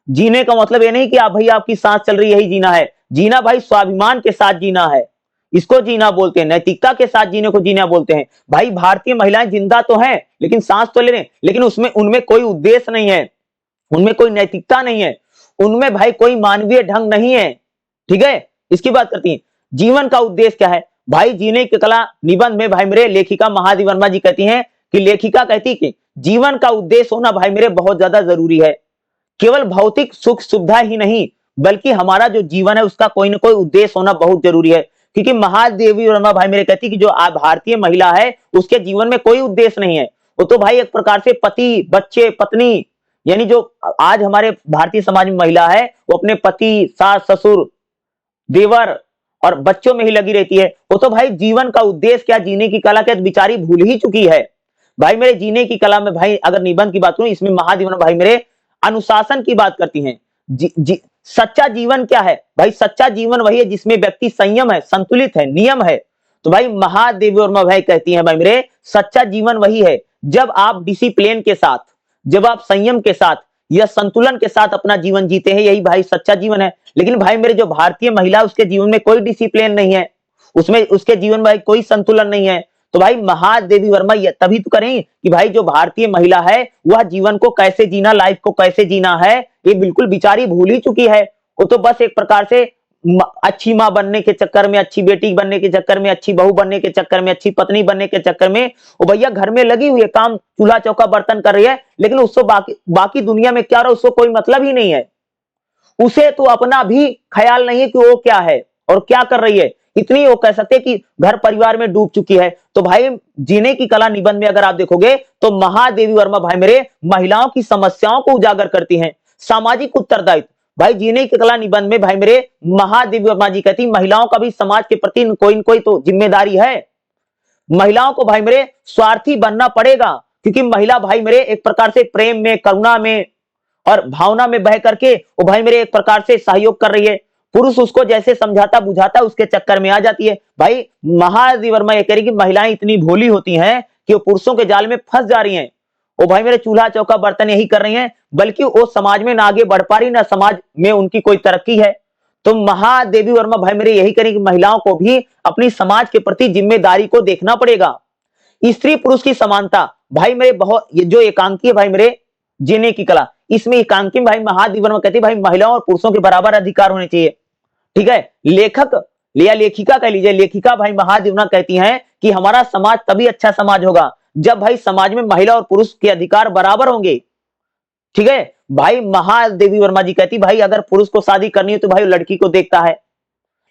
जीने का मतलब ये नहीं कि आप भाई आपकी सांस चल रही यही जीना है, जीना भाई स्वाभिमान के साथ जीना है, इसको जीना बोलते हैं, नैतिकता के साथ जीने को जीना बोलते हैं। भाई भारतीय महिलाएं जिंदा तो हैं लेकिन सांस तो ले रहे हैं, लेकिन उसमें उनमें कोई उद्देश्य नहीं है, उनमें कोई नैतिकता नहीं है, उनमें भाई कोई मानवीय ढंग नहीं है। ठीक है, इसकी बात करती हैं। जीवन का उद्देश्य क्या है भाई? जीने की कला निबंध में भाई मेरे लेखिका महादेवी वर्मा जी कहती हैं कि लेखिका कहती कि जीवन का उद्देश्य होना भाई मेरे बहुत ज्यादा जरूरी है। केवल भौतिक सुख सुविधा ही नहीं बल्कि हमारा जो जीवन है उसका कोई ना कोई उद्देश्य होना बहुत जरूरी है। क्योंकि महादेवी वर्मा भाई मेरे कहती कि जो भारतीय महिला है उसके जीवन में कोई उद्देश्य नहीं है। वो तो भाई एक प्रकार से पति, बच्चे, पत्नी, यानी जो आज हमारे भारतीय समाज में महिला है वो अपने पति, सास, ससुर, देवर और बच्चों में ही लगी रहती है। वो तो भाई जीवन का उद्देश्य क्या, जीने की कला क्या बेचारी भूल ही चुकी है। भाई मेरे जीने की कला में भाई अगर निबंध की बात करूं इसमें महादेवी वर्मा भाई मेरे अनुशासन की बात करती हैं। सच्चा जीवन क्या है भाई? सच्चा जीवन वही है जिसमें व्यक्ति संयम है, संतुलित है, नियम है। तो भाई महादेवी वर्मा भाई कहती हैं भाई मेरे सच्चा जीवन वही है जब आप डिसिप्लिन के साथ, जब आप संयम के साथ या संतुलन के साथ अपना जीवन जीते हैं, यही भाई सच्चा जीवन है। लेकिन भाई मेरे जो भारतीय महिला उसके जीवन में कोई डिसिप्लिन नहीं है, उसमें उसके जीवन में कोई संतुलन नहीं है। तो भाई महादेवी वर्मा ये तभी तो करें कि भाई जो भारतीय महिला है वह जीवन को कैसे जीना, लाइफ को कैसे जीना है, ये बिल्कुल बेचारी भूल ही चुकी है। वो तो बस एक प्रकार से अच्छी माँ बनने के चक्कर में, अच्छी बेटी बनने के चक्कर में, अच्छी बहू बनने के चक्कर में, अच्छी पत्नी बनने के चक्कर में वो भैया घर में लगी हुई है, काम चूल्हा चौका बर्तन कर रही है, लेकिन उसको बाकी दुनिया में क्या रहा उसको कोई मतलब ही नहीं है। उसे तो अपना भी ख्याल नहीं है कि वो क्या है और क्या कर रही है। इतनी वो कह सकते कि घर परिवार में डूब चुकी है। तो भाई जीने की कला निबंध में अगर आप देखोगे तो महादेवी वर्मा भाई मेरे महिलाओं की समस्याओं को उजागर करती हैं। सामाजिक उत्तरदायित्व, भाई जीने की कला निबंध में भाई मेरे महादेवी वर्मा जी कहती महिलाओं का भी समाज के प्रति कोई न कोई तो जिम्मेदारी है। महिलाओं को भाई मेरे स्वार्थी बनना पड़ेगा क्योंकि महिला भाई मेरे एक प्रकार से प्रेम में, करुणा में और भावना में बह करके वो भाई मेरे एक प्रकार से सहयोग कर रही है। पुरुष उसको जैसे समझाता बुझाता उसके चक्कर में आ जाती है। भाई महादेवी वर्मा ये कह रही कि महिलाएं इतनी भोली होती हैं कि वो पुरुषों के जाल में फंस जा रही हैं। वो भाई मेरे चूल्हा चौका बर्तन यही कर रही हैं, बल्कि वो समाज में ना आगे बढ़ पा रही, ना समाज में उनकी कोई तरक्की है। तो महादेवी वर्मा भाई मेरे यही करें कि महिलाओं को भी अपनी समाज के प्रति जिम्मेदारी को देखना पड़ेगा। स्त्री पुरुष की समानता, भाई मेरे बहुत ये जो एकांकी है भाई मेरे जीने की कला, इसमें एकांकी भाई महादेवी वर्मा कहती है भाई महिलाओं और पुरुषों के बराबर अधिकार होने चाहिए। ठीक है, लेखक या लेखिका कह लीजिए, लेखिका भाई महादेवी वर्मा कहती हैं कि हमारा समाज तभी अच्छा समाज होगा जब भाई समाज में महिला और पुरुष के अधिकार बराबर होंगे। ठीक है, भाई महादेवी वर्मा जी कहती भाई अगर पुरुष को शादी करनी है तो भाई लड़की को देखता है,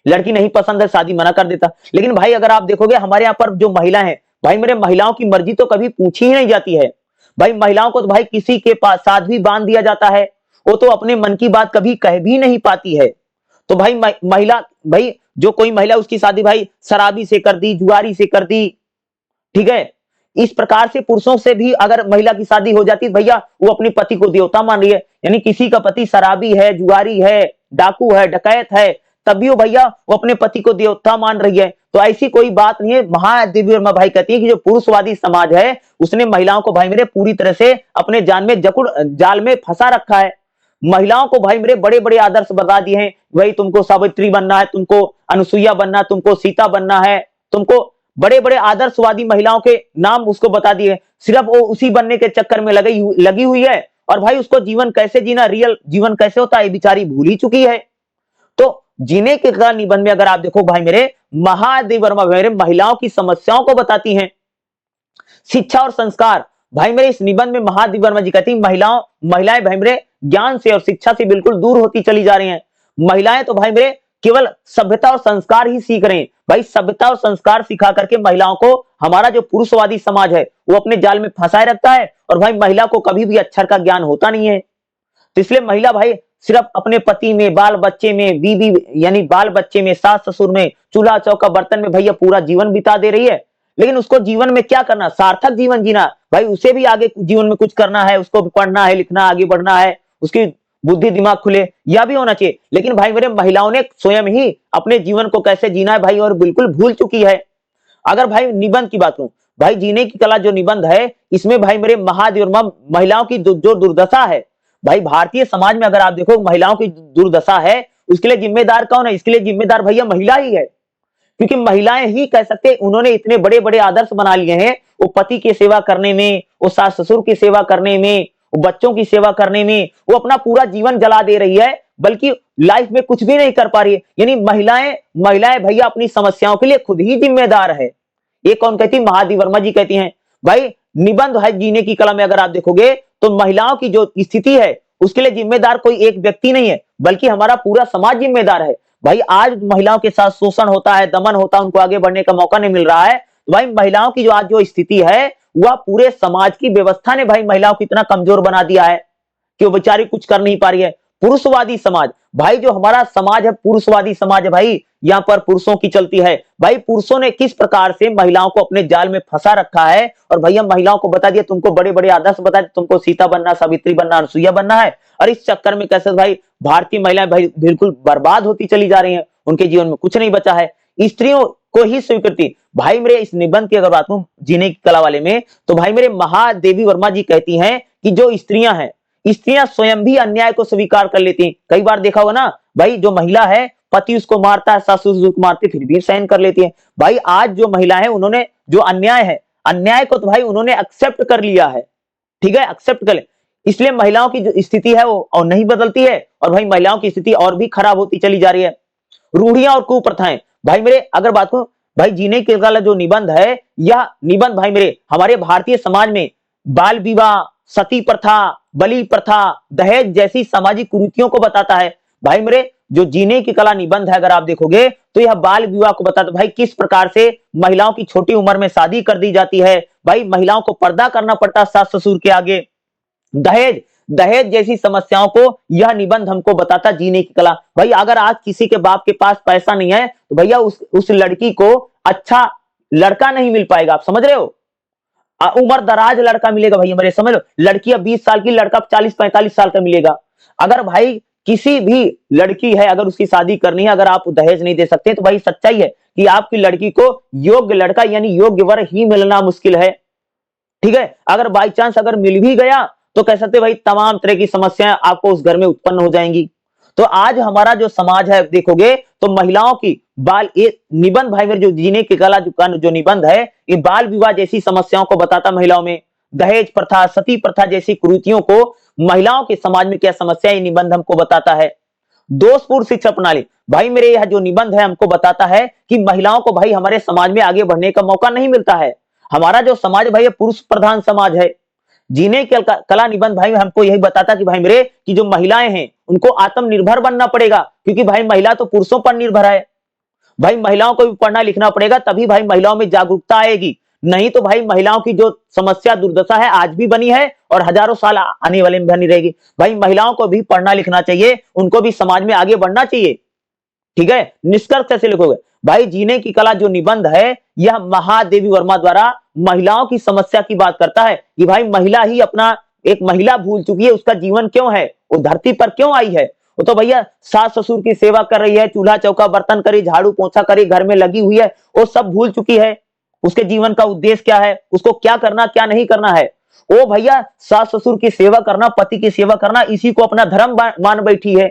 लड़की नहीं पसंद है शादी मना कर देता। लेकिन भाई अगर आप देखोगे हमारे यहाँ पर जो महिला है भाई मेरे महिलाओं की मर्जी तो कभी पूछी ही नहीं जाती है। भाई महिलाओं को तो भाई किसी के पास साथ भी बांध दिया जाता है, वो तो अपने मन की बात कभी कह भी नहीं पाती है। तो भाई महिला, भाई जो कोई महिला उसकी शादी भाई शराबी से कर दी, जुआरी से कर दी। ठीक है, इस प्रकार से पुरुषों से भी अगर महिला की शादी हो जाती भैया वो अपने पति को देवता मान रही है। यानी किसी का पति शराबी है, जुआरी है, डाकू है, डकैत है, तब भी वो भैया वो अपने पति को देवता मान रही है। तो ऐसी कोई बात नहीं है। महादेवी वर्मा भाई कहती है कि जो पुरुषवादी समाज है उसने महिलाओं को भाई मेरे पूरी तरह से अपने जाल में फंसा रखा है। महिलाओं को भाई मेरे बड़े बड़े आदर्श बता दिए हैं, भाई तुमको सावित्री बनना है, तुमको अनुसुईया बनना, तुमको सीता बनना है, तुमको बड़े बड़े आदर्शवादी महिलाओं के नाम उसको बता दिए। सिर्फ वो उसी बनने के चक्कर में लगी हुई है और भाई उसको जीवन कैसे जीना, रियल जीवन कैसे होता है बेचारी भूल ही चुकी है। तो जीने के कला निबंध में अगर आप देखो भाई मेरे महादेवी वर्मा मेरे महिलाओं की समस्याओं को बताती हैं। शिक्षा और संस्कार, भाई मेरे इस निबंध में महादेवी वर्मा जी कहती हैं महिलाएं भाई मेरे ज्ञान से और शिक्षा से बिल्कुल दूर होती चली जा रही हैं। महिलाएं तो भाई मेरे केवल सभ्यता और संस्कार ही सीख रहे हैं। भाई सभ्यता और संस्कार सिखा करके महिलाओं को हमारा जो पुरुषवादी समाज है वो अपने जाल में फंसाए रखता है और भाई महिला को कभी भी अक्षर का ज्ञान होता नहीं है। तो इसलिए महिला भाई सिर्फ अपने पति में, बाल बच्चे में, बीवी यानी बाल बच्चे में, सास ससुर में, चूल्हा चौका बर्तन में भैया पूरा जीवन बिता दे रही है। लेकिन उसको जीवन में क्या करना, सार्थक जीवन जीना, भाई उसे भी आगे जीवन में कुछ करना है, उसको पढ़ना है, लिखना, आगे बढ़ना है, उसकी बुद्धि दिमाग खुले, यह भी होना चाहिए। लेकिन भाई मेरे महिलाओं ने स्वयं ही अपने जीवन को कैसे जीना है भाई और बिल्कुल भूल चुकी है। अगर भाई निबंध की बात करूं, भाई जीने की कला जो निबंध है इसमें भाई मेरे महादेवी वर्मा महिलाओं की जो दुर्दशा है, भाई भारतीय समाज में अगर आप देखो महिलाओं की दुर्दशा है, उसके लिए जिम्मेदार कौन है? इसके लिए जिम्मेदार भैया महिला ही है। क्योंकि महिलाएं ही कह सकते उन्होंने इतने बड़े बड़े आदर्श बना लिए हैं, वो पति की सेवा करने में, वो सास ससुर की सेवा करने में, वो बच्चों की सेवा करने में वो अपना पूरा जीवन जला दे रही है, बल्कि लाइफ में कुछ भी नहीं कर पा रही है। यानी महिलाएं महिलाएं भैया अपनी समस्याओं के लिए खुद ही जिम्मेदार है। ये कौन कहती? महादेवी वर्मा जी कहती हैं। भाई निबंध है जीने की कला में अगर आप देखोगे तो महिलाओं की जो स्थिति है उसके लिए जिम्मेदार कोई एक व्यक्ति नहीं है, बल्कि हमारा पूरा समाज जिम्मेदार है। भाई आज महिलाओं के साथ शोषण होता है, दमन होता है, उनको आगे बढ़ने का मौका नहीं मिल रहा है। तो भाई महिलाओं की जो आज जो स्थिति है वह पूरे समाज की व्यवस्था ने भाई महिलाओं को इतना कमजोर बना दिया है कि वो बेचारी कुछ कर नहीं पा रही है। पुरुषवादी समाज, भाई जो हमारा समाज है पुरुषवादी समाज है भाई, यहाँ पर पुरुषों की चलती है। भाई पुरुषों ने किस प्रकार से महिलाओं को अपने जाल में फंसा रखा है, और भैया महिलाओं को बता दिया तुमको बड़े बड़े आदर्श बता दिए, तुमको सीता बनना, सावित्री बनना, अनसुईया बनना है। और इस चक्कर में कैसे भाई भारतीय महिलाएं भाई बिल्कुल बर्बाद होती चली जा रही हैं, उनके जीवन में कुछ नहीं बचा है। स्त्रियों को ही स्वीकृति, भाई मेरे इस निबंध की अगर बात करूं जीने की कला वाले में, तो भाई मेरे महादेवी वर्मा जी कहती हैं कि जो स्त्रियां हैं, स्त्रियां स्वयं भी अन्याय को स्वीकार कर लेती हैं। कई बार देखा होगा ना भाई, जो महिला है पति उसको मारता है, सासू उसको मारती, फिर भी सहन कर लेती है। भाई आज जो महिला है उन्होंने जो अन्याय है, अन्याय को तो भाई उन्होंने एक्सेप्ट कर लिया है, ठीक है, एक्सेप्ट कर ले। इसलिए महिलाओं की जो स्थिति है वो और नहीं बदलती है, और भाई महिलाओं की स्थिति और भी खराब होती चली जा रही है। रूढ़ियां और कुप्रथाएं, भाई मेरे अगर बात को भाई जीने के वाला जो निबंध है, यह निबंध भाई मेरे हमारे भारतीय समाज में बाल विवाह, सती प्रथा, बलि प्रथा, दहेज जैसी सामाजिक कुरीतियों को बताता है। भाई मेरे जो जीने की कला निबंध है अगर आप देखोगे तो यह बाल विवाह को बताता है। भाई किस प्रकार से महिलाओं की छोटी उम्र में शादी कर दी जाती है, भाई महिलाओं को पर्दा करना पड़ता है सास ससुर के आगे। दहेज दहेज जैसी समस्याओं को यह निबंध हमको बताता जीने की कला। भाई अगर आज किसी के बाप के पास पैसा नहीं है तो भैया उस लड़की को अच्छा लड़का नहीं मिल पाएगा, आप समझ रहे हो। उम्र दराज लड़का मिलेगा भैया मेरे, समझ लो, लड़की अब 20 साल की, लड़का 40-45 साल का मिलेगा। अगर भाई किसी भी लड़की है अगर उसकी शादी करनी है, अगर आप दहेज नहीं दे सकते तो भाई सच्चाई है कि आपकी लड़की को योग्य लड़का यानी योग्य वर ही मिलना मुश्किल है, ठीक है। अगर बाई चांस अगर मिल भी गया तो कह सकते भाई तमाम तरह की समस्याएं आपको उस घर में उत्पन्न हो जाएंगी। तो आज हमारा जो समाज है देखोगे तो महिलाओं की बाल ये निबंध भाई मेरे जो जीने की कला जो निबंध है ये बाल विवाह जैसी समस्याओं को बताता, महिलाओं में दहेज प्रथा, सती प्रथा जैसी कुरीतियों को, महिलाओं के समाज में क्या समस्या ये निबंध हमको बताता है। दोषपूर्ण शिक्षा प्रणाली, भाई मेरे यह जो निबंध है हमको बताता है कि महिलाओं को भाई हमारे समाज में आगे बढ़ने का मौका नहीं मिलता है। हमारा जो समाज भाई पुरुष प्रधान समाज है। जीने के कला निबंध भाई हमको यही बताता कि भाई मेरे की जो महिलाएं हैं उनको आत्मनिर्भर बनना पड़ेगा, क्योंकि भाई महिला तो पुरुषों पर निर्भर है। भाई महिलाओं को भी पढ़ना लिखना पड़ेगा, तभी भाई महिलाओं में जागरूकता आएगी। नहीं तो भाई महिलाओं की जो समस्या दुर्दशा है आज भी बनी है और हजारों साल आने वाले में बनी रहेगी। भाई महिलाओं को भी पढ़ना लिखना चाहिए, उनको भी समाज में आगे बढ़ना चाहिए, ठीक है। निष्कर्ष कैसे लिखोगे भाई, जीने की कला जो निबंध है यह महादेवी वर्मा द्वारा महिलाओं की समस्या की बात करता है कि भाई महिला ही अपना, एक महिला भूल चुकी है उसका जीवन क्यों है, वो धरती पर क्यों आई है। वो तो भैया सास ससुर की सेवा कर रही है, चूल्हा चौका बर्तन करे, झाड़ू पोछा करे, घर में लगी हुई है, वो सब भूल चुकी है। उसके जीवन का उद्देश्य क्या है, उसको क्या करना क्या नहीं करना है। वो भैया सास ससुर की सेवा करना, पति की सेवा करना, इसी को अपना धर्म मान बैठी है,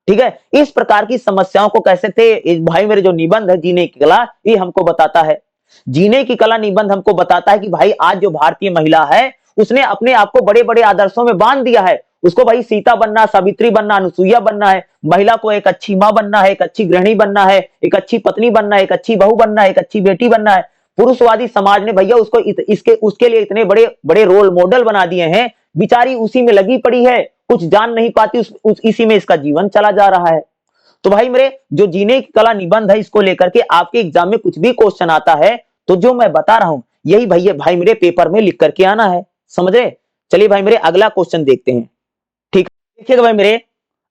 ठीक है। इस प्रकार की समस्याओं को कैसे थे भाई मेरे जो निबंध है जीने की कला ये हमको बताता है। जीने की कला निबंध हमको बताता है कि भाई आज जो भारतीय महिला है उसने अपने आप को बड़े बड़े आदर्शों में बांध दिया है। उसको भाई सीता बनना, सावित्री बनना, अनुसुईया बनना है। महिला को एक अच्छी माँ बनना है, एक अच्छी गृहिणी बनना है, एक अच्छी पत्नी बनना है, एक अच्छी बहू बनना है, एक अच्छी बेटी बनना है। पुरुषवादी समाज ने भैया उसको उसके लिए इतने बड़े बड़े रोल मॉडल बना दिए हैं, बिचारी उसी में लगी पड़ी है, कुछ जान नहीं पाती, इसी में इसका जीवन चला जा रहा है। तो भाई मेरे जो जीने की कला निबंध है इसको लेकर के आपके एग्जाम में कुछ भी क्वेश्चन आता है तो जो मैं बता रहा हूं यही भैया भाई मेरे पेपर में लिख करके आना है, समझ रहे। चलिए भाई मेरे अगला क्वेश्चन देखते हैं, ठीक है। देखिएगा भाई मेरे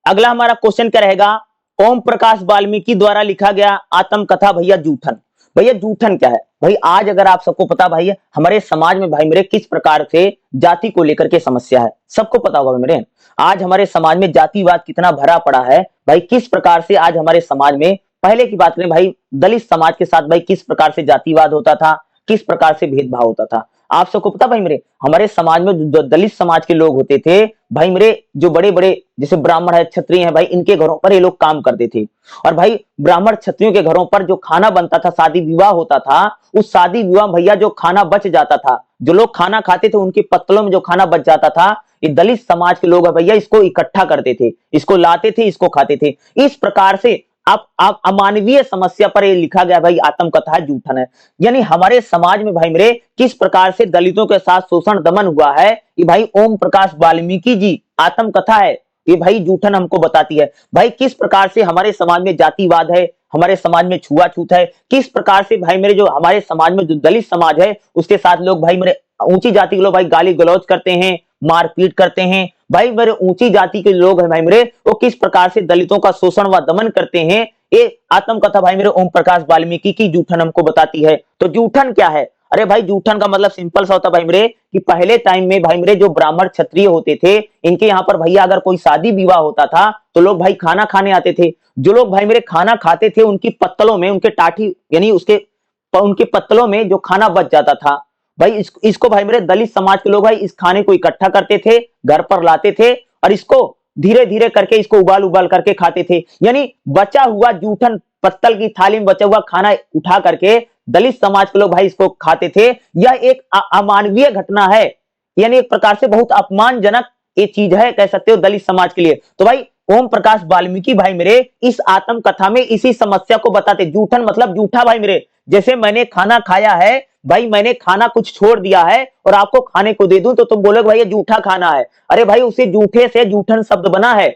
अगला हमारा क्वेश्चन क्या रहेगा, ओम प्रकाश वाल्मीकि द्वारा लिखा गया आत्मकथा भैया जूठन। भैया जूठन क्या है भाई, आज अगर आप सबको पता भाई हमारे समाज में भाई मेरे किस प्रकार से जाति को लेकर के समस्या है, सबको पता होगा भाई मेरे। आज हमारे समाज में जातिवाद कितना भरा पड़ा है भाई, किस प्रकार से आज हमारे समाज में, पहले की बात करें भाई दलित समाज के साथ भाई किस प्रकार से जातिवाद होता था, किस प्रकार से भेदभाव होता था, आप सबको पता भाई मेरे। हमारे समाज में जो दलित समाज के लोग होते थे भाई मेरे, जो बड़े बड़े जैसे ब्राह्मण है, क्षत्रिय है भाई, इनके घरों पर ये लोग काम करते थे। और भाई ब्राह्मण क्षत्रियों के घरों पर जो खाना बनता था, शादी विवाह होता था, उस शादी विवाह भैया जो खाना बच जाता था, जो लोग खाना खाते थे उनके पत्तलों में जो खाना बच जाता था, ये दलित समाज के लोग है भैया, इसको इकट्ठा करते थे, इसको लाते थे, इसको खाते थे। इस प्रकार से आप अमानवीय समस्या पर ये लिखा गया भाई, आत्मकथा है, जूठन है। यानी हमारे समाज में भाई मेरे किस प्रकार से दलितों के साथ शोषण दमन हुआ है, ये भाई ओम प्रकाश वाल्मीकि जी आत्मकथा है, ये भाई जूठन हमको बताती है। भाई किस प्रकार से हमारे समाज में जातिवाद है, हमारे समाज में छुआछूत है, किस प्रकार से भाई मेरे जो हमारे समाज में जो दलित समाज है उसके साथ लोग भाई मेरे ऊंची जाति के लोग भाई गाली गलौज करते हैं, मारपीट करते हैं। भाई मेरे ऊंची जाति के लोग हैं भाई मेरे, वो किस प्रकार से दलितों का शोषण व दमन करते हैं, ये आत्मकथा भाई मेरे ओम प्रकाश वाल्मीकि की जूठन हमको बताती है। तो जूठन क्या है? अरे भाई जूठन का मतलब सिंपल सा होता है भाई मेरे कि पहले टाइम में भाई मेरे जो ब्राह्मण क्षत्रिय होते थे, इनके यहाँ पर भैया अगर कोई शादी विवाह होता था तो लोग भाई खाना खाने आते थे। जो लोग भाई मेरे खाना खाते थे उनकी पत्तलों में, उनके टाठी यानी उनके पत्तलों में जो खाना बच जाता था भाई, इसको भाई मेरे दलित समाज के लोग भाई इस खाने को इकट्ठा करते थे, घर पर लाते थे और इसको धीरे धीरे करके इसको उबाल उबाल करके खाते थे। यानी बचा हुआ जूठन, पत्तल की थाली में बचा हुआ खाना उठा करके दलित समाज के लोग भाई इसको खाते थे। यह एक अमानवीय घटना है, यानी एक प्रकार से बहुत अपमानजनक ये चीज है, कह सकते हो दलित समाज के लिए। तो भाई ओम प्रकाश वाल्मीकि भाई मेरे इस आत्मकथा में इसी समस्या को बताते। जूठन मतलब जूठा भाई मेरे, जैसे मैंने खाना खाया है भाई, मैंने खाना कुछ छोड़ दिया है और आपको खाने को दे दूं तो तुम बोलोगे भाई ये जूठा खाना है। अरे भाई उसे जूठे से जूठन शब्द बना है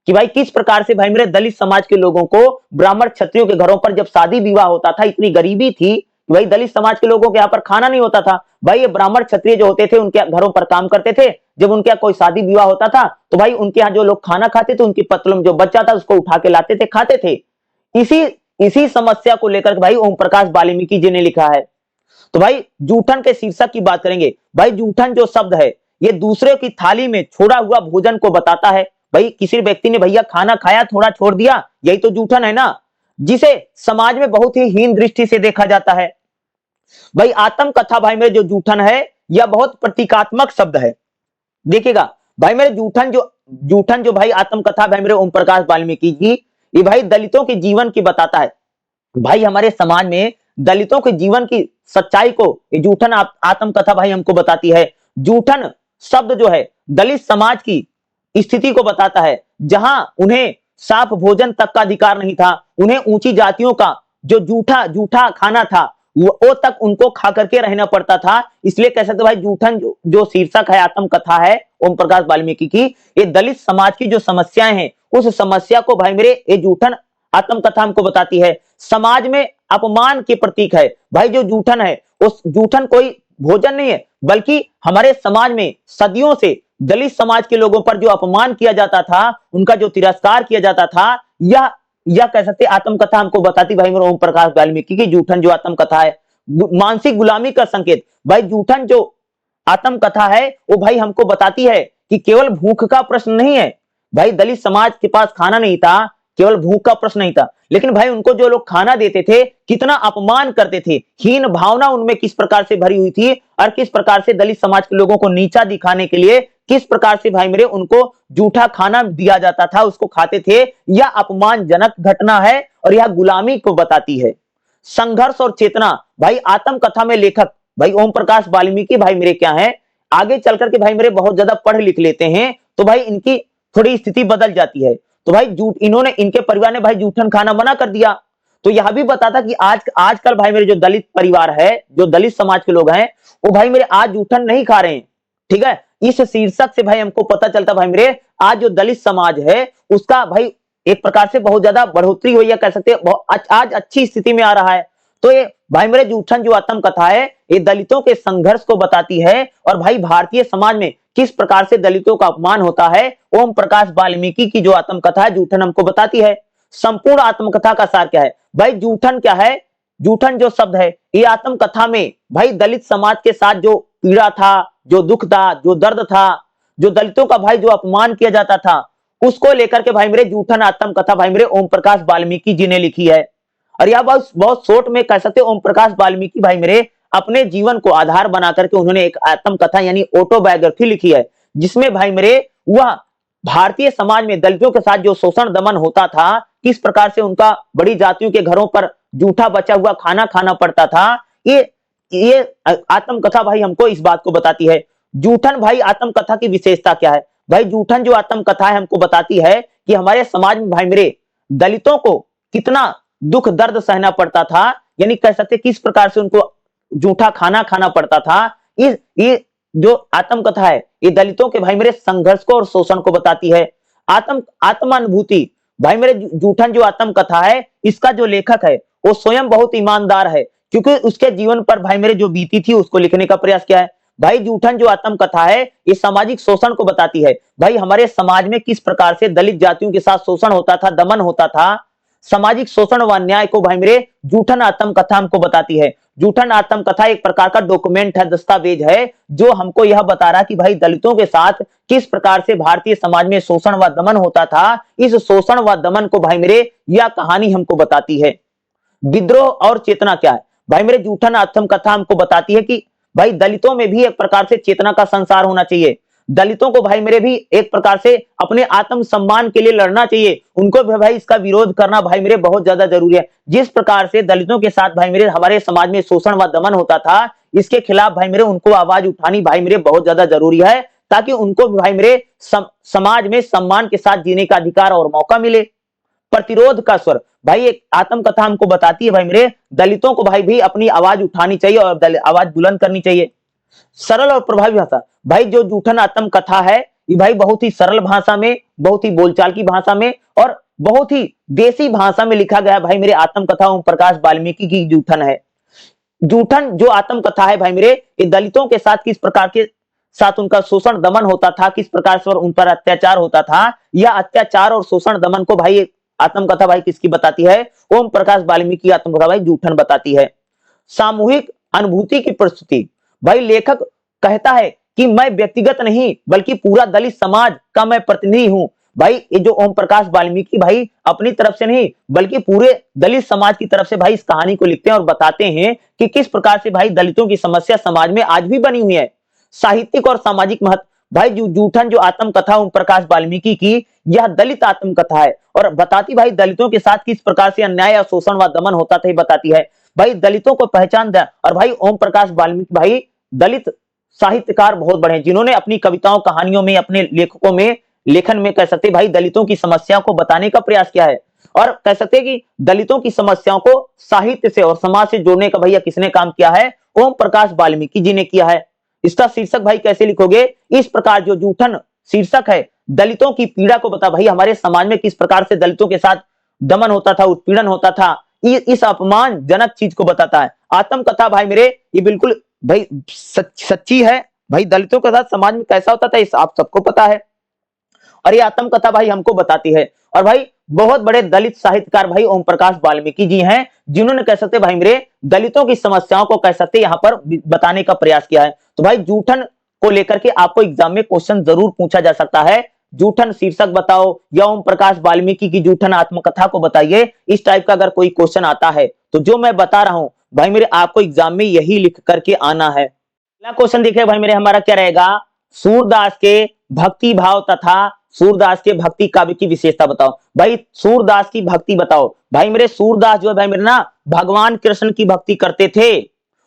कि भाई किस प्रकार से भाई मेरे दलित समाज के लोगों को ब्राह्मण क्षत्रियों के घरों पर जब शादी विवाह होता था, इतनी गरीबी थी कि भाई दलित समाज के लोगों के यहाँ पर खाना नहीं होता था। भाई ये ब्राह्मण क्षत्रिय जो होते थे उनके घरों पर काम करते थे, जब उनके यहाँ कोई शादी विवाह होता था तो भाई उनके यहाँ जो लोग खाना खाते थे उनकी पत्तलों में जो बच जाता उसको उठा के लाते थे, खाते थे। इसी समस्या को लेकर भाई ओम प्रकाश वाल्मीकि जी ने लिखा है। तो भाई जूठन के शीर्षक की बात करेंगे। भाई जूठन जो शब्द है ये दूसरे की थाली में छोड़ा हुआ भोजन को बताता है। भाई किसी व्यक्ति ने भैया खाना खाया, थोड़ा छोड़ दिया, यही तो जूठन है ना, जिसे समाज में बहुत ही हीन दृष्टि से देखा जाता है। भाई आत्मकथा भाई मेरे जो जूठन है यह बहुत प्रतीकात्मक शब्द है। देखिएगा भाई मेरे जूठन जो भाई आत्मकथा भाई मेरे ओम प्रकाश वाल्मीकि जी, ये भाई दलितों के जीवन की बताता है। भाई हमारे समाज में दलितों के जीवन की सच्चाई को ये जूठन आत्मकथा भाई हमको बताती है। जूठन शब्द जो है दलित समाज की स्थिति को बताता है, जहां उन्हें साफ भोजन तक का अधिकार नहीं था, उन्हें ऊंची जातियों का जो जूठा खाना था वो तक उनको खा करके रहना पड़ता था। इसलिए कह सकते भाई जूठन जो शीर्षक है आत्मकथा है ओम प्रकाश वाल्मीकि की, ये दलित समाज की जो समस्याएं हैं उस समस्या को भाई मेरे ये जूठन आत्मकथा हमको बताती है। समाज में अपमान के प्रतीक है। भाई जो जूठन है उस जूठन कोई भोजन नहीं है, बल्कि हमारे समाज में सदियों से दलित समाज के लोगों पर जो अपमान किया जाता था, उनका जो तिरस्कार किया जाता था, यह कह सकते आत्मकथा हमको बताती भाई मेरे ओम प्रकाश वाल्मीकि की जूठन जो आत्मकथा है। मानसिक गुलामी का संकेत। भाई जूठन जो आत्मकथा है वो भाई हमको बताती है कि केवल भूख का प्रश्न नहीं है। भाई दलित समाज के पास खाना नहीं था, केवल भूख का प्रश्न नहीं था, लेकिन भाई उनको जो लोग खाना देते थे कितना अपमान करते थे, हीन भावना उनमें किस प्रकार से भरी हुई थी और किस प्रकार से दलित समाज के लोगों को नीचा दिखाने के लिए किस प्रकार से भाई मेरे उनको जूठा खाना दिया जाता था, उसको खाते थे। यह अपमानजनक घटना है और यह गुलामी को बताती है। संघर्ष और चेतना। भाई आत्मकथा में लेखक भाई ओम प्रकाश वाल्मीकि भाई मेरे क्या है, आगे चल करके भाई मेरे बहुत ज्यादा पढ़ लिख लेते हैं तो भाई इनकी थोड़ी स्थिति बदल जाती है। तो भाई इनके परिवार ने भाई जूठन खाना मना कर दिया। तो यह भी बताता कि आजकल भाई मेरे जो दलित परिवार है, जो दलित समाज के लोग हैं, वो भाई मेरे आज जूठन नहीं खा रहे हैं। ठीक है, इस शीर्षक से भाई हमको पता चलता भाई मेरे आज जो दलित समाज है उसका भाई एक प्रकार से बहुत ज्यादा बढ़ोतरी हुई है, कह सकते हैं आज अच्छी स्थिति में आ रहा है। तो ये भाई मेरे जूठन जो आत्मकथा है ये दलितों के संघर्ष को बताती है और भाई भारतीय समाज में किस प्रकार से दलितों का अपमान होता है, ओम प्रकाश वाल्मीकि की जो आत्मकथा है जूठन हमको बताती है। संपूर्ण आत्मकथा का सार क्या है? भाई जूठन क्या है? जूठन जो शब्द है ये आत्मकथा में भाई दलित समाज के साथ जो पीड़ा था, जो दुख था, जो दर्द था, जो दलितों का भाई जो अपमान किया जाता था, उसको लेकर के भाई मेरे जूठन आत्मकथा भाई मेरे ओम प्रकाश वाल्मीकि जी ने लिखी है। और यह बहुत शॉर्ट में कह सकते ओम प्रकाश वाल्मीकि भाई मेरे अपने जीवन को आधार बना करके उन्होंने एक आत्मकथा यानी ऑटोबायोग्राफी लिखी है, जिसमें भाई मेरे वह भारतीय समाज में दलितों के साथ जो शोषण दमन होता था, किस प्रकार से उनका बड़ी जातियों के घरों पर जूठा बचा हुआ खाना खाना पड़ता था, ये आत्मकथा भाई हमको इस बात को बताती है। जूठन भाई आत्मकथा की विशेषता क्या है? भाई जूठन जो आत्मकथा है हमको बताती है कि हमारे समाज में भाई मेरे दलितों को कितना दुख दर्द सहना पड़ता था, यानी कह सकते किस प्रकार से उनको जूठा खाना खाना पड़ता था। इस ये जो आत्मकथा है ये दलितों के भाई मेरे संघर्ष को और शोषण को बताती है। आत्मानुभूति भाई मेरे जूठन जो आत्मकथा है इसका जो लेखक है वो स्वयं बहुत ईमानदार है, क्योंकि उसके जीवन पर भाई मेरे जो बीती थी उसको लिखने का प्रयास किया है। भाई जूठन जो आत्मकथा है ये सामाजिक शोषण को बताती है। भाई हमारे समाज में किस प्रकार से दलित जातियों के साथ शोषण होता था, दमन होता था, सामाजिक शोषण व अन्याय को भाई मेरे जूठन आत्मकथा हमको बताती है। जूठन आत्मकथा एक प्रकार का डॉक्यूमेंट है, दस्तावेज है, जो हमको यह बता रहा है कि भाई दलितों के साथ किस प्रकार से भारतीय समाज में शोषण व दमन होता था। इस शोषण व दमन को भाई मेरे यह कहानी हमको बताती है। विद्रोह और चेतना क्या है? भाई मेरे जूठन आत्मकथा हमको बताती है कि भाई दलितों में भी एक प्रकार से चेतना का संसार होना चाहिए। दलितों को भाई मेरे भी एक प्रकार से अपने आत्म सम्मान के लिए लड़ना चाहिए, उनको भी भाई इसका विरोध करना भाई मेरे बहुत ज्यादा जरूरी है। जिस प्रकार से दलितों के साथ भाई मेरे हमारे समाज में शोषण व दमन होता था, इसके खिलाफ भाई मेरे उनको आवाज उठानी भाई मेरे बहुत ज्यादा जरूरी है, ताकि उनको भी भाई मेरे समाज में सम्मान के साथ जीने का अधिकार और मौका मिले। प्रतिरोध का स्वर भाई एक आत्मकथा हमको बताती है भाई मेरे दलितों को भाई भी अपनी आवाज उठानी चाहिए और आवाज बुलंद करनी चाहिए। सरल और प्रभावी भाषा भाई जो जूठन आत्मकथा है ये भाई बहुत ही सरल भाषा में, बहुत ही बोलचाल की भाषा में और बहुत ही देसी भाषा में लिखा गया भाई मेरे आत्मकथा ओम प्रकाश वाल्मीकि की जूठन है। जूठन जो आत्मकथा है भाई मेरे ये दलितों के साथ किस प्रकार के साथ उनका शोषण दमन होता था, किस प्रकार से उन पर अत्याचार होता था, यह अत्याचार और शोषण दमन को भाई आत्मकथा भाई किसकी बताती है? ओम प्रकाश वाल्मीकि आत्मकथा भाई जूठन बताती है। सामूहिक अनुभूति की प्रस्तुति भाई लेखक कहता है कि मैं व्यक्तिगत नहीं बल्कि पूरा दलित समाज का मैं प्रतिनिधि हूं। भाई ये जो ओम प्रकाश वाल्मीकि भाई अपनी तरफ से नहीं बल्कि पूरे दलित समाज की तरफ से भाई इस कहानी को लिखते हैं और बताते हैं कि किस प्रकार से भाई दलितों की समस्या समाज में आज भी बनी हुई है। साहित्यिक और सामाजिक महत्व भाई जूठन जो आत्मकथा ओम प्रकाश वाल्मीकि की यह दलित आत्मकथा है और बताती भाई दलितों के साथ किस प्रकार से अन्याय और शोषण व दमन होता था, बताती है। भाई दलितों को पहचान दिया और भाई ओम प्रकाश वाल्मीकि भाई दलित साहित्यकार बहुत बड़े हैं, जिन्होंने अपनी कविताओं कहानियों में अपने लेखकों में लेखन में कह सकते भाई दलितों की समस्याओं को बताने का प्रयास किया है और कह सकते कि दलितों की समस्याओं को साहित्य से और समाज से जोड़ने का भैया किसने काम किया है? ओम प्रकाश वाल्मीकि जी ने किया है। इसका शीर्षक भाई कैसे लिखोगे? इस प्रकार जो जूठन शीर्षक है दलितों की पीड़ा को बता, भाई हमारे समाज में किस प्रकार से दलितों के साथ दमन होता था, उत्पीड़न होता था, इस अपमानजनक चीज को बताता है। आत्मकथा भाई मेरे ये बिल्कुल भाई सच्ची है। भाई दलितों के साथ समाज में कैसा होता था इस आप सबको पता है और ये आत्मकथा भाई हमको बताती है। और भाई बहुत बड़े दलित साहित्यकार भाई ओम प्रकाश वाल्मीकि जी हैं, जिन्होंने कह सकते भाई मेरे दलितों की समस्याओं को कह सकते यहाँ पर बताने का प्रयास किया है। तो भाई जूठन को लेकर के आपको एग्जाम में क्वेश्चन जरूर पूछा जा सकता है। जूठन शीर्षक बताओ या ओम प्रकाश वाल्मीकि की जूठन आत्मकथा को बताइए, इस टाइप का अगर कोई क्वेश्चन आता है तो जो मैं बता रहा हूं भाई मेरे आपको एग्जाम में यही लिख करके आना है। अगला क्वेश्चन देखिए भाई मेरे हमारा क्या रहेगा? सूरदास के भक्ति भाव तथा सूरदास के भक्ति काव्य की विशेषता बताओ। भाई सूरदास की भक्ति बताओ। भाई मेरे सूरदास जो है भाई मेरे ना भगवान कृष्ण की भक्ति करते थे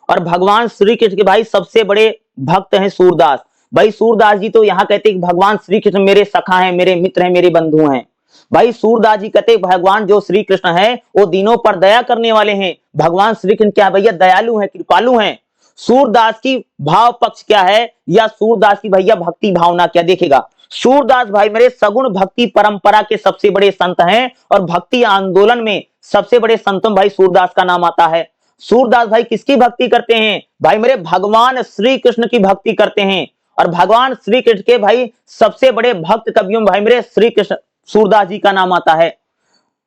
और भगवान श्री कृष्ण के भाई सबसे बड़े भक्त हैं सूरदास। भाई सूरदास जी तो यहाँ कहते हैं कि भगवान श्री कृष्ण मेरे सखा हैं, मेरे मित्र हैं, मेरे बंधु हैं। भाई सूरदास जी कहते भगवान जो श्री कृष्ण है वो दिनों पर दया करने वाले हैं। भगवान श्री कृष्ण क्या भैया दयालु हैं, कृपालु हैं। सूरदास की भाव पक्ष क्या है या सूरदास की भैया भक्ति भावना क्या? देखेगा सूरदास भाई मेरे सगुण भक्ति परंपरा के सबसे बड़े संत हैं और भक्ति आंदोलन में सबसे बड़े संतों भाई सूरदास का नाम आता है। सूरदास भाई किसकी भक्ति करते हैं? भाई मेरे भगवान श्री कृष्ण की भक्ति करते हैं और भगवान श्री कृष्ण के भाई सबसे बड़े भक्त कवियों भाई मेरे श्री कृष्ण सूरदास जी का नाम आता है।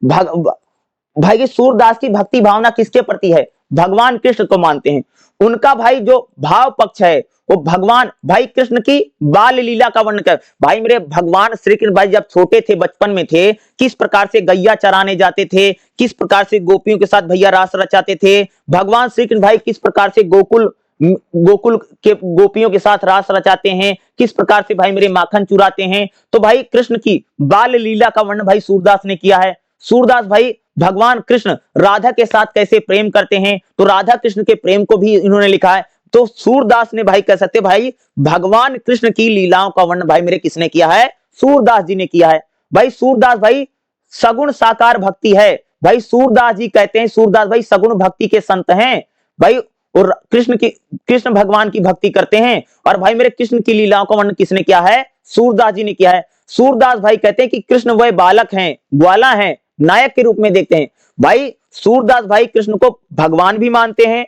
भाई सूरदास की भक्ति भावना किसके प्रति है? भगवान कृष्ण को मानते हैं। उनका भाई जो भाव पक्ष है वो भगवान भाई कृष्ण की बाल लीला का वर्णन कर। भाई मेरे भगवान श्री कृष्ण भाई जब छोटे थे, बचपन में थे, किस प्रकार से गैया चराने जाते थे, किस प्रकार से गोपियों के साथ भैया रास रचाते थे। भगवान श्री कृष्ण भाई किस प्रकार से गोकुल के गोपियों के साथ रास रचाते हैं, किस प्रकार से भाई मेरे माखन चुराते हैं। तो भाई कृष्ण की बाल लीला का वर्णन भाई सूरदास ने किया है। सूरदास भाई भगवान कृष्ण राधा के साथ कैसे प्रेम करते हैं तो राधा कृष्ण के प्रेम को भी इन्होंने लिखा है। तो सूरदास ने भाई कह सकते भाई भगवान कृष्ण की लीलाओं का वर्णन भाई मेरे किसने किया है? सूरदास जी ने किया है। भाई सूरदास भाई सगुण साकार भक्ति है। भाई सूरदास जी कहते हैं, सूरदास भाई सगुण भक्ति के संत हैं भाई, और कृष्ण भगवान की भक्ति करते हैं। और भाई मेरे कृष्ण की लीलाओं का वर्णन किसने किया है? सूरदास जी ने किया है। सूरदास भाई कहते हैं कि कृष्ण वह बालक हैं, ग्वाला हैं, नायक के रूप में देखते हैं। भाई सूरदास भाई कृष्ण को भगवान भी मानते हैं,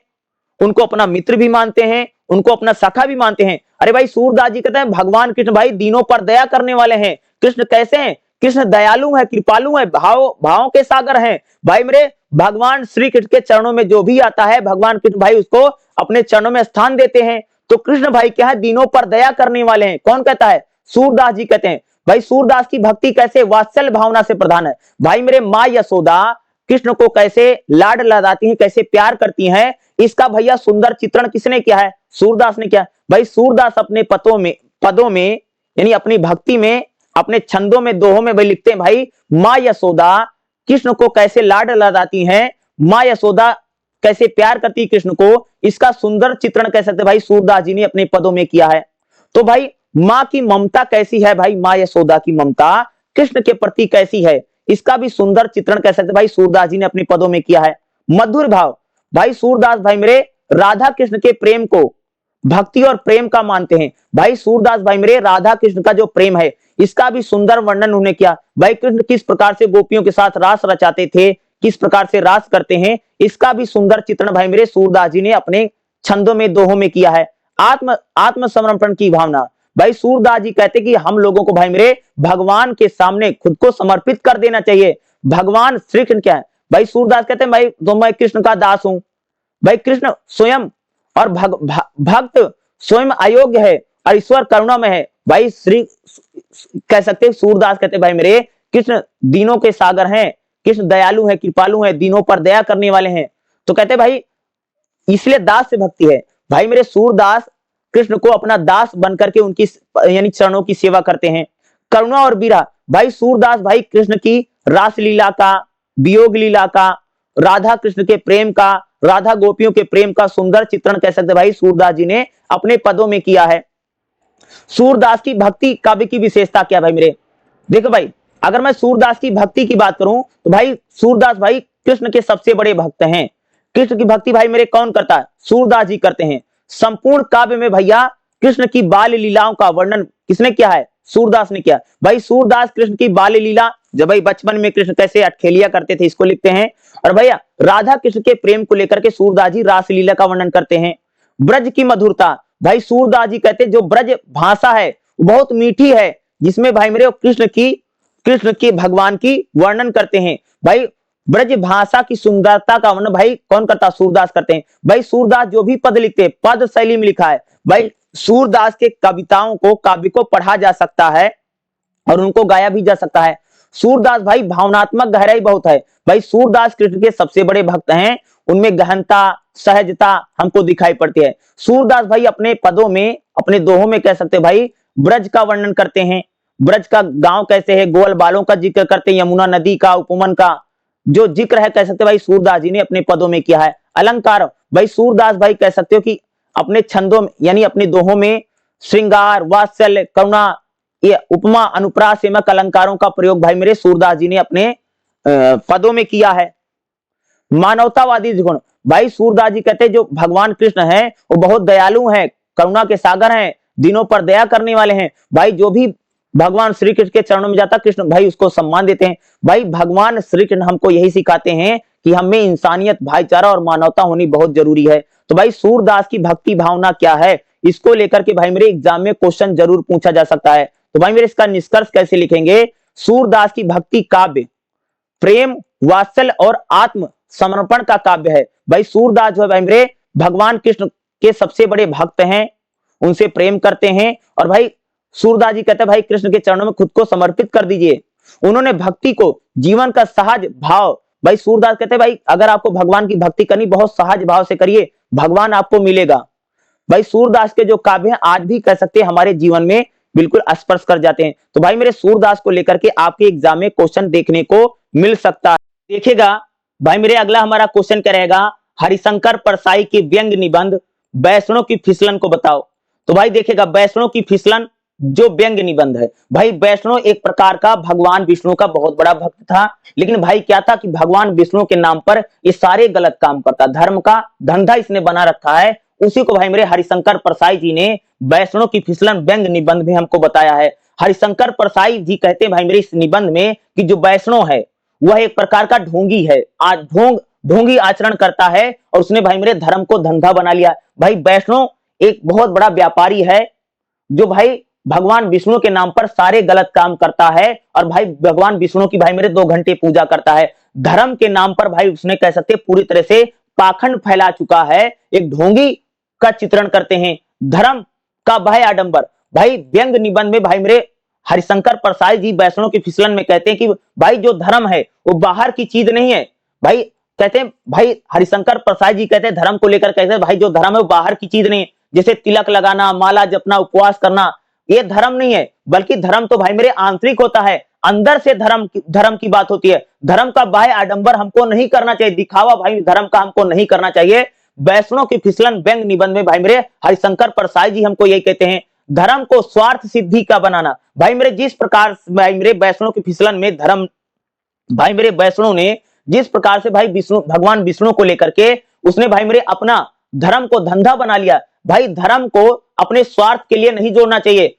उनको अपना मित्र भी मानते हैं, उनको अपना सखा भी मानते हैं। अरे भाई सूरदास जी कहते हैं भगवान कृष्ण भाई दीनों पर दया करने वाले हैं। कृष्ण कैसे हैं? कृष्ण दयालु है, कृपालु है, भावों के सागर हैं। भाई मेरे भगवान श्री कृष्ण के चरणों में जो भी आता है, भगवान कृष्ण भाई उसको अपने चरणों में स्थान देते हैं। तो कृष्ण भाई क्या है? दीनों पर दया करने वाले हैं। कौन कहता है? सूरदास जी कहते हैं। भाई सूरदास की भक्ति कैसे? वात्सल्य भावना से प्रधान है। भाई मेरे माँ यशोदा कृष्ण को कैसे लाड लदाती हैं, कैसे प्यार करती हैं, इसका भैया सुंदर चित्रण किसने किया है? सूरदास ने किया। भाई सूरदास अपने पदों में यानी अपनी भक्ति में, अपने छंदों में, दोहों में भाई लिखते हैं भाई माँ यशोदा कृष्ण को कैसे लाड लदाती हैं, माँ यशोदा कैसे प्यार करती है कृष्ण को, इसका सुंदर चित्रण कह सकते भाई सूरदास जी ने अपने पदों में किया है। तो भाई माँ की ममता कैसी है? भाई माँ यशोदा की ममता कृष्ण के प्रति कैसी है, इसका भी सुंदर चित्रण कह सकते भाई सूरदास जी ने अपने पदों में किया है। मधुर भाव, भाई सूरदास भाई मेरे राधा कृष्ण के प्रेम को भक्ति और प्रेम का मानते हैं। भाई सूरदास भाई मेरे राधा कृष्ण का जो प्रेम है, इसका भी सुंदर वर्णन उन्होंने किया। भाई कृष्ण किस प्रकार से गोपियों के साथ रास रचाते थे, किस प्रकार से रास करते हैं, इसका भी सुंदर चित्रण भाई मेरे सूरदास जी ने अपने छंदों में, दोहों में किया है। आत्मसमर्पण की भावना, भाई सूरदास जी कहते कि हम लोगों को भाई मेरे भगवान के सामने खुद को समर्पित कर देना चाहिए। भगवान श्री कृष्ण क्या है? भाई सूरदास कहते हैं भाई तो मैं कृष्ण का दास हूं। भाई कृष्ण स्वयं और भक्त स्वयं अयोग्य है और ईश्वर करुणा में है। भाई श्री कह सकते हैं, सूरदास कहते भाई मेरे कृष्ण दीनों के सागर हैं, कृष्ण दयालु है, कृपालु है, दीनों पर दया करने वाले हैं। तो कहते भाई इसलिए दास से भक्ति है। भाई मेरे सूरदास कृष्ण को अपना दास बनकर के उनकी यानी चरणों की सेवा करते हैं। करुणा और बीरा, भाई सूरदास भाई कृष्ण की रास लीला का, वियोग लीला का, राधा कृष्ण के प्रेम का, राधा गोपियों के प्रेम का सुंदर चित्रण कह सकते भाई सूरदास जी ने अपने पदों में किया है। सूरदास की भक्ति काव्य की विशेषता क्या भाई मेरे? देखो भाई अगर मैं सूरदास की भक्ति की बात करूं तो भाई सूरदास भाई कृष्ण के सबसे बड़े भक्त हैं। कृष्ण की भक्ति भाई मेरे कौन करता है? सूरदास जी करते हैं। संपूर्ण काव्य में भैया कृष्ण की बाल लीलाओं का वर्णन किसने किया है? सूरदास ने किया। भाई सूरदास कृष्ण की बाल लीला, जब भाई बचपन में कृष्ण कैसे अटखेलिया करते थे, इसको लिखते हैं। और भैया राधा कृष्ण के प्रेम को लेकर के सूरदास जी रासलीला का वर्णन करते हैं। ब्रज की मधुरता, भाई सूरदास जी कहते हैं जो ब्रज भाषा है वो बहुत मीठी है, जिसमें भाई मेरे कृष्ण की भगवान की वर्णन करते हैं। भाई ब्रज भाषा की सुंदरता का वर्णन भाई कौन करता? सूरदास करते हैं। भाई सूरदास जो भी पद लिखते हैं पद शैली में लिखा है। भाई सूरदास के कविताओं को, काव्य को पढ़ा जा सकता है और उनको गाया भी जा सकता है। सूरदास भाई भावनात्मक गहराई बहुत है। भाई सूरदास कृष्ण के सबसे बड़े भक्त हैं, उनमें गहनता, सहजता हमको दिखाई पड़ती है। सूरदास भाई अपने पदों में, अपने दोहों में कह सकते भाई ब्रज का वर्णन करते हैं। ब्रज का गांव कैसे है, गोल बालों का जिक्र करते हैं, यमुना नदी का, उपमन का जो जिक्र है कह सकते भाई सूरदास जी ने अपने पदों में किया है। अलंकार, भाई सूरदास भाई कह सकते हो कि अपने छंदों में यानी अपने दोहों में श्रृंगार, वात्सल्य, करुणा, ये उपमा, अनुप्रास, यमक अलंकारों का प्रयोग भाई मेरे सूरदास जी ने अपने पदों में किया है। मानवतावादी गुण, भाई सूरदास जी कहते हैं जो भगवान कृष्ण हैं वो बहुत दयालु हैं, करुणा के सागर हैं, दिनों पर दया करने वाले हैं। भाई जो भी भगवान श्री कृष्ण के चरणों में जाता कृष्ण भाई उसको सम्मान देते हैं। भाई भगवान श्री कृष्ण हमको यही सिखाते हैं कि हमें इंसानियत, भाईचारा और मानवता होनी बहुत जरूरी है। तो भाई सूरदास की भक्ति भावना क्या है, इसको लेकर के भाई मेरे एग्जाम में क्वेश्चन जरूर पूछा जा सकता है। तो भाई मेरे इसका निष्कर्ष कैसे लिखेंगे? सूरदास की भक्ति काव्य प्रेम, वात्सल्य और आत्म समर्पण का काव्य है। भाई सूरदास जो है भाई मेरे भगवान कृष्ण के सबसे बड़े भक्त हैं, उनसे प्रेम करते हैं। और भाई सूरदास जी कहते हैं भाई कृष्ण के चरणों में खुद को समर्पित कर दीजिए। उन्होंने भक्ति को जीवन का सहज भाव, भाई सूरदास कहते हैं भाई अगर आपको भगवान की भक्ति करनी बहुत सहज भाव से करिए, भगवान आपको मिलेगा। भाई सूरदास के जो काव्य हैं आज भी कह सकते हैं हमारे जीवन में बिल्कुल स्पर्श कर जाते हैं। तो भाई मेरे सूरदास को लेकर के आपके एग्जाम में क्वेश्चन देखने को मिल सकता है। देखिएगा भाई मेरे अगला हमारा क्वेश्चन क्या रहेगा? हरिशंकर परसाई के व्यंग निबंध वैष्णव की फिसलन को बताओ। तो भाई देखिएगा, वैष्णव की फिसलन जो व्यंग निबंध है, भाई वैष्णव एक प्रकार का भगवान विष्णु का बहुत बड़ा भक्त था, लेकिन भाई क्या था कि भगवान विष्णु के नाम पर ये सारे गलत काम करता, धर्म का धंधा इसने बना रखा है। उसी को भाई मेरे हरिशंकर परसाई जी ने वैष्णव की फिसलन व्यंग निबंध में हमको बताया है। हरिशंकर परसाई जी कहते हैं भाई मेरे इस निबंध में कि जो वैष्णव है वह एक प्रकार का ढोंगी है, आज ढोंगी आचरण करता है और उसने भाई मेरे धर्म को धंधा बना लिया। भाई वैष्णव एक बहुत बड़ा व्यापारी है जो भाई भगवान विष्णु के नाम पर सारे गलत काम करता है और भाई भगवान विष्णु की भाई मेरे 2 घंटे पूजा करता है। धर्म के नाम पर भाई उसने कह सकते पूरी तरह से पाखंड फैला चुका है, एक ढोंगी का चित्रण करते हैं, धर्म का भाई आडंबर। भाई व्यंग निबंध में भाई मेरे हरिशंकर परसाई जी वैष्णव की फिसलन में कहते हैं कि भाई जो धर्म है वो बाहर की चीज नहीं है। भाई कहते हैं, भाई हरिशंकर परसाई जी कहते हैं धर्म को लेकर कहते हैं भाई जो धर्म है वो बाहर की चीज नहीं है, जैसे तिलक लगाना, माला जपना, उपवास करना, ये धर्म नहीं है, बल्कि धर्म तो भाई मेरे आंतरिक होता है, अंदर से धर्म की बात होती है। धर्म का बाह्य आडंबर हमको नहीं करना चाहिए, दिखावा भाई धर्म का हमको नहीं करना चाहिए। वैष्णव की फिसलन व्यंग निबंध में भाई मेरे हरिशंकर परसाई जी हमको यही कहते हैं, धर्म को स्वार्थ सिद्धि का बनाना। भाई मेरे जिस प्रकार भाई मेरे वैष्णव की फिसलन में धर्म, भाई मेरे वैष्णव ने जिस प्रकार से भाई विष्णु भगवान विष्णु को लेकर के उसने भाई मेरे अपना धर्म को धंधा बना लिया। भाई धर्म को अपने स्वार्थ के लिए नहीं जोड़ना चाहिए।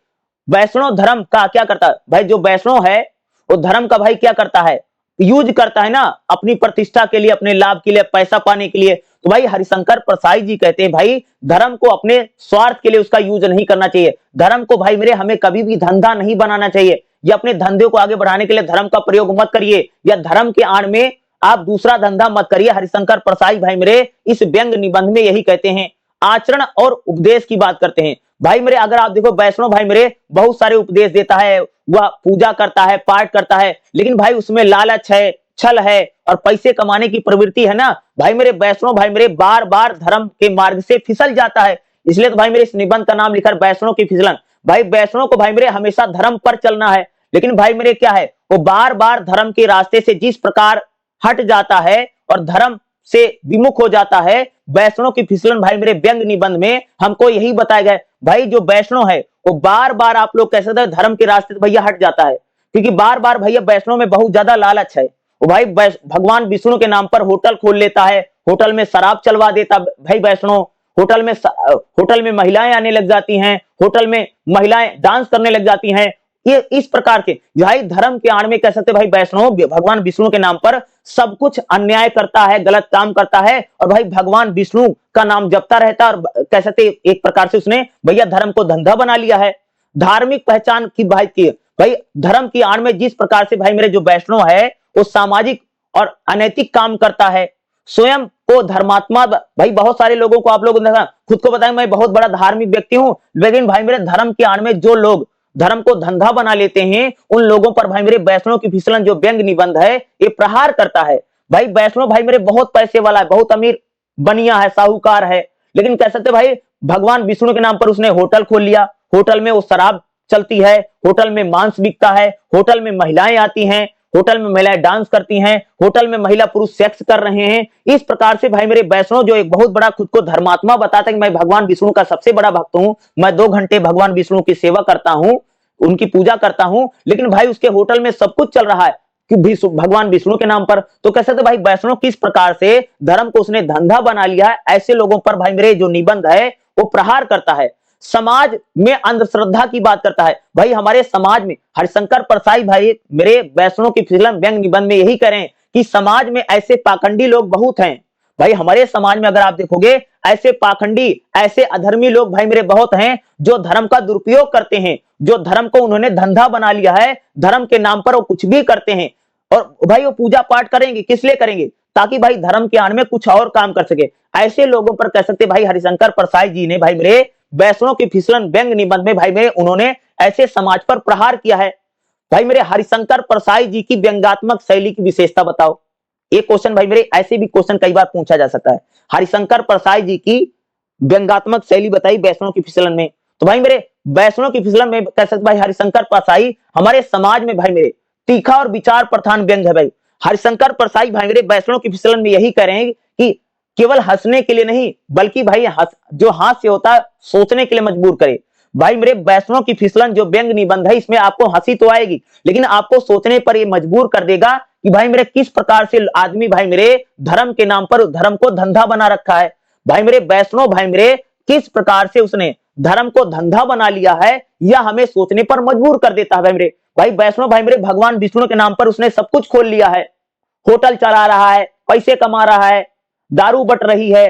वैष्णव धर्म का क्या करता है, भाई जो वैष्णव है वो धर्म का भाई क्या करता है, यूज करता है ना अपनी प्रतिष्ठा के लिए, अपने लाभ के लिए, पैसा पाने के लिए। तो भाई हरिशंकर परसाई जी कहते हैं भाई धर्म को अपने स्वार्थ के लिए उसका यूज नहीं करना चाहिए। धर्म को भाई मेरे हमें कभी भी धंधा नहीं बनाना चाहिए, या अपने धंधे को आगे बढ़ाने के लिए धर्म का प्रयोग मत करिए, या धर्म के आड़ में आप दूसरा धंधा मत करिए। हरिशंकर परसाई भाई मेरे इस व्यंग निबंध में यही कहते हैं। आचरण और उपदेश की बात करते हैं। भाई मेरे अगर आप देखो वैष्णव भाई मेरे बहुत सारे उपदेश देता है, वह पूजा करता है, पाठ करता है, लेकिन भाई उसमें लालच है, छल है और पैसे कमाने की प्रवृत्ति है ना। भाई मेरे वैष्णव भाई मेरे बार बार धर्म के मार्ग से फिसल जाता है, इसलिए तो भाई मेरे इस निबंध का नाम लिखा वैष्णव की फिसलन। भाई वैष्णव को भाई मेरे हमेशा धर्म पर चलना है, लेकिन भाई मेरे क्या है वो बार बार धर्म के रास्ते से जिस प्रकार हट जाता है और धर्म से विमुख हो जाता है। वैष्णव की फिसलन भाई मेरे व्यंग निबंध में हमको यही बताया गया। भाई जो वैष्णव है वो बार बार आप लोग कह सकते हैं धर्म के रास्ते से भैया हट जाता है, क्योंकि बार बार भैया वैष्णव में बहुत ज्यादा लालच है। वो भाई भगवान विष्णु के नाम पर होटल खोल लेता है, होटल में शराब चलवा देता भाई वैष्णव, होटल में महिलाएं आने लग जाती हैं, होटल में महिलाएं डांस करने लग जाती हैं। ये इस प्रकार के भाई धर्म के आड़ में कह सकते भाई वैष्णव भगवान विष्णु के नाम पर सब कुछ अन्याय करता है, गलत काम करता है और भाई भगवान विष्णु का नाम जपता रहता है, और कह सकते एक प्रकार से उसने भैया धर्म को धंधा बना लिया है। धार्मिक पहचान की भाई धर्म की आड़ में जिस प्रकार से भाई मेरे जो वैष्णव है वो सामाजिक और अनैतिक काम करता है, स्वयं को धर्मात्मा। भाई बहुत सारे लोगों को आप लोगों ने खुद को बताया मैं बहुत बड़ा धार्मिक व्यक्ति हूं, लेकिन भाई मेरे धर्म के आड़ में जो लोग धर्म को धंधा बना लेते हैं उन लोगों पर भाई मेरे वैष्णव की फिसलन जो व्यंग निबंध है ये प्रहार करता है। भाई वैष्णव भाई मेरे बहुत पैसे वाला है, बहुत अमीर बनिया है, साहूकार है, लेकिन कह सकते भाई भगवान विष्णु के नाम पर उसने होटल खोल लिया, होटल में वो शराब चलती है, होटल में मांस बिकता है, होटल में महिलाएं आती हैं, होटल में महिलाएं डांस करती हैं, होटल में महिला पुरुष सेक्स कर रहे हैं। इस प्रकार से भाई मेरे वैष्णव जो एक बहुत बड़ा खुद को धर्मात्मा बताता है कि मैं भगवान विष्णु का सबसे बड़ा भक्त हूं, मैं 2 घंटे भगवान विष्णु की सेवा करता हूं, उनकी पूजा करता हूं, लेकिन भाई उसके होटल में सब कुछ चल रहा है कि भगवान विष्णु के नाम पर। तो कह सकते भाई वैष्णव किस प्रकार से धर्म को उसने धंधा बना लिया है, ऐसे लोगों पर भाई मेरे जो निबंध है वो प्रहार करता है। समाज में अंधश्रद्धा की बात करता है। भाई हमारे समाज में हरिशंकर परसाई भाई मेरे वैष्णव की फिसलन व्यंग निबंध में यही करें कि समाज में ऐसे पाखंडी लोग बहुत हैं। भाई हमारे समाज में अगर आप देखोगे ऐसे पाखंडी, ऐसे अधर्मी लोग भाई मेरे बहुत हैं जो धर्म का दुरुपयोग करते हैं, जो धर्म को उन्होंने धंधा बना लिया है, धर्म के नाम पर वो कुछ भी करते हैं। और भाई वो पूजा पाठ करेंगे किस लिए करेंगे, ताकि भाई धर्म के आड़ में कुछ और काम कर सके। ऐसे लोगों पर कह सकते भाई हरिशंकर परसाई जी ने भाई मेरे वैष्णव की फिसलन व्यंग निबंध में भाई मेरे उन्होंने ऐसे समाज पर प्रहार किया है। भाई मेरे हरिशंकर परसाई जी की व्यंग्यात्मक शैली की विशेषता बताओ। एक क्वेश्चन भाई मेरे ऐसे भी क्वेश्चन कई बार पूछा जा सकता है, हरिशंकर परसाई जी की व्यंग्यात्मक शैली बताई वैष्णव की फिसलन में। तो भाई मेरे वैष्णव की फिसलन में कह सकते भाई हरिशंकर परसाई हमारे समाज में भाई मेरे तीखा और विचार प्रधान व्यंग है। भाई हरिशंकर परसाई भाई मेरे वैष्णव की फिसलन में यही कह रहे हैं कि केवल हंसने के लिए नहीं, बल्कि भाई जो हास्य होता है सोचने के लिए मजबूर करे। भाई मेरे वैष्णव की फिसलन जो व्यंग निबंध है, इसमें आपको हंसी तो आएगी, लेकिन आपको सोचने पर ये मजबूर कर देगा कि भाई मेरे किस प्रकार से आदमी भाई मेरे धर्म के नाम पर धर्म को धंधा बना रखा है। भाई मेरे वैष्णव भाई मेरे किस प्रकार से उसने धर्म को धंधा बना लिया है, यह हमें सोचने पर मजबूर कर देता है। भाई मेरे भाई वैष्णव भाई मेरे भगवान विष्णु के नाम पर उसने सब कुछ खोल लिया है, होटल चला रहा है, पैसे कमा रहा है, दारू बट रही है,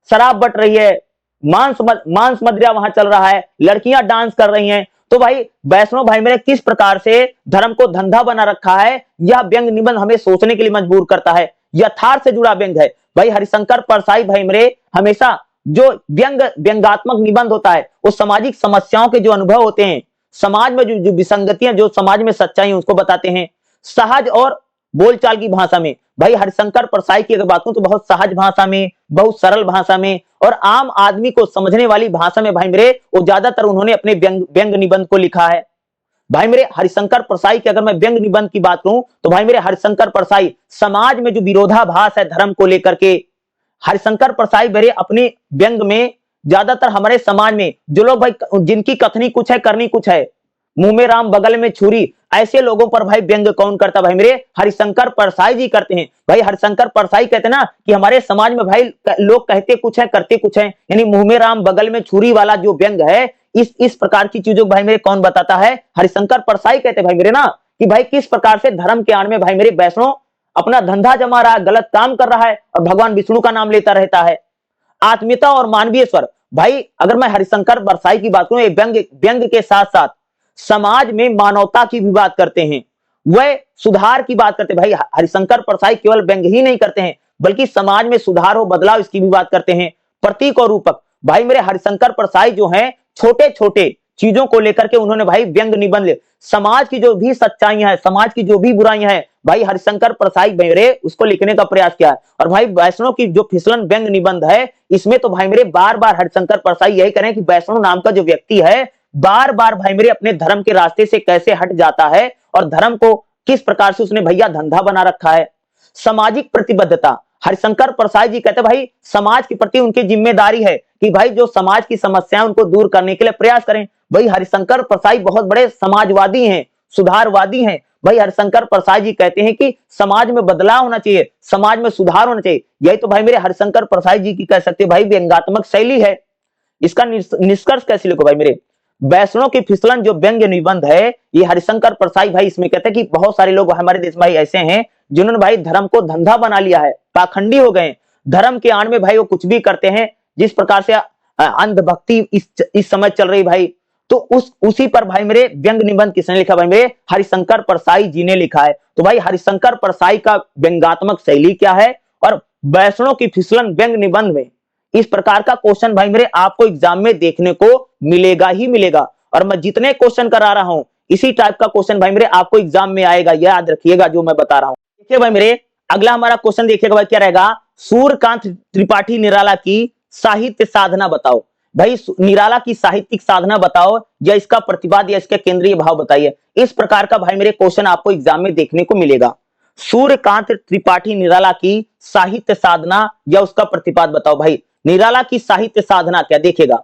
शराब बट रही है, मांस मदिरा वहां चल रहा है, लड़कियां डांस कर रही हैं। तो भाई वैष्णव भाई मेरे किस प्रकार से धर्म को धंधा बना रखा है, यह व्यंग निबंध हमें सोचने के लिए मजबूर करता है। यथार्थ से जुड़ा व्यंग है। भाई हरिशंकर परसाई भाई मेरे हमेशा जो व्यंगात्मक निबंध होता है, वो सामाजिक समस्याओं के जो अनुभव होते हैं, समाज में जो विसंगतियां, जो समाज में सच्चाई उसको बताते हैं सहज और बोलचाल की भाषा में। भाई हरिशंकर परसाई की अगर बात करूं तो बहुत सहज भाषा में, बहुत सरल भाषा में और आम आदमी को समझने वाली भाषा में भाई मेरे वो ज्यादातर उन्होंने अपने व्यंग निबंध को लिखा है। भाई मेरे हरिशंकर परसाई की अगर मैं व्यंग निबंध की बात करूं तो भाई मेरे हरिशंकर परसाई समाज में जो विरोधाभास है धर्म को लेकर के, हरिशंकर परसाई मेरे अपने व्यंग में ज्यादातर हमारे समाज में जो लोग भाई जिनकी कथनी कुछ है करनी कुछ है, मुंह में राम बगल में छुरी, ऐसे लोगों पर भाई व्यंग कौन करता? भाई मेरे हरिशंकर परसाई जी करते हैं। भाई हरिशंकर परसाई कहते हैं ना कि हमारे समाज में भाई लोग कहते कुछ है करते कुछ है, यानी मुंह में राम बगल में छुरी वाला जो व्यंग है, इस प्रकार की चीजों भाई मेरे कौन बताता है? हरिशंकर परसाई कहते हैं भाई मेरे ना कि भाई किस प्रकार से धर्म के आड़ में भाई मेरे वैष्णव अपना धंधा जमा रहा है, गलत काम कर रहा है और भगवान विष्णु का नाम लेता रहता है। आत्मीयता और मानवीय स्वर। भाई अगर मैं हरिशंकर परसाई की बात करूं, व्यंग के साथ साथ समाज में मानवता की भी बात करते हैं, वह सुधार की बात करते हैं। भाई हरिशंकर परसाई केवल व्यंग ही नहीं करते हैं, बल्कि समाज में सुधार हो, बदलाव, इसकी भी बात करते हैं। प्रतीक और रूपक। भाई मेरे हरिशंकर परसाई जो हैं छोटे छोटे चीजों को लेकर के उन्होंने भाई व्यंग निबंध, समाज की जो भी सच्चाइयां हैं, समाज की जो भी बुराइयां हैं, भाई हरिशंकर परसाई मेरे उसको लिखने का प्रयास किया है। और भाई वैष्णव की जो फिसलन व्यंग निबंध है, इसमें तो भाई मेरे बार बार हरिशंकर परसाई यही करें कि वैष्णव नाम का जो व्यक्ति है बार बार भाई मेरे अपने धर्म के रास्ते से कैसे हट जाता है और धर्म को किस प्रकार से उसने भैया धंधा बना रखा है। सामाजिक प्रतिबद्धता। हरिशंकर परसाई जी कहते हैं भाई समाज के प्रति उनकी जिम्मेदारी है कि भाई जो समाज की समस्याएं उनको दूर करने के लिए प्रयास करें। भाई हरिशंकर परसाई बहुत बड़े समाजवादी हैं, सुधारवादी हैं। भाई हरिशंकर परसाई जी कहते हैं कि समाज में बदलाव होना चाहिए, समाज में सुधार होना चाहिए। यही तो भाई मेरे हरिशंकर परसाई जी की कह सकते हैं भाई व्यंगात्मक शैली है। इसका निष्कर्ष कैसे लिखो? भाई मेरे वैष्णव की फिसलन जो व्यंग निबंध है, ये हरिशंकर परसाई भाई इसमें कहते हैं कि बहुत सारे लोग हमारे देश में भाई ऐसे हैं जिन्होंने भाई धर्म को धंधा बना लिया है, पाखंडी हो गए, धर्म के आड़ में भाई वो कुछ भी करते हैं। जिस प्रकार से अंधभक्ति इस समय चल रही भाई, तो उसी पर भाई मेरे व्यंग निबंध किसने लिखा? भाई मेरे हरिशंकर परसाई जी ने लिखा है। तो भाई हरिशंकर परसाई का व्यंगात्मक शैली क्या है और वैष्णव की फिसलन व्यंग निबंध में इस प्रकार का क्वेश्चन भाई मेरे आपको एग्जाम में देखने को मिलेगा ही मिलेगा। और मैं जितने क्वेश्चन करा रहा हूं इसी टाइप का क्वेश्चन भाई मेरे आपको एग्जाम में आएगा, याद रखिएगा जो मैं बता रहा हूं। देखिए भाई मेरे अगला हमारा क्वेश्चन देखिएगा भाई क्या रहेगा? सूर्यकांत त्रिपाठी निराला की साहित्य साधना बताओ। भाई निराला की साहित्यिक साधना बताओ या इसका प्रतिपाद या इसके केंद्रीय भाव बताइए। इस प्रकार का भाई मेरे क्वेश्चन आपको एग्जाम में देखने को मिलेगा। सूर्यकांत त्रिपाठी निराला की साहित्य साधना या उसका प्रतिपाद बताओ। भाई निराला की साहित्य साधना क्या? देखिएगा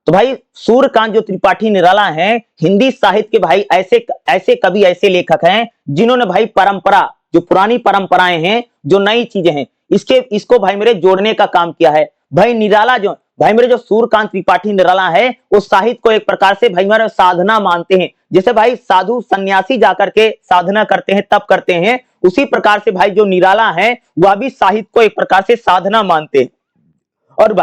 तो भाई सूर्यकांत जो त्रिपाठी निराला हैं, हिंदी साहित्य के भाई ऐसे कवि, ऐसे लेखक हैं जिन्होंने भाई परंपरा, जो पुरानी परंपराएं हैं, जो नई चीजें हैं, इसको भाई मेरे जोड़ने का काम किया है। भाई निराला जो भाई मेरे जो सूर्यकांत त्रिपाठी निराला है, वो साहित्य को एक प्रकार से भाई मेरे साधना मानते हैं। जैसे भाई साधु सन्यासी जाकर के साधना करते हैं, तप करते हैं, उसी प्रकार से भाई जो निराला है वह भी साहित्य को एक प्रकार से साधना मानते हैं। और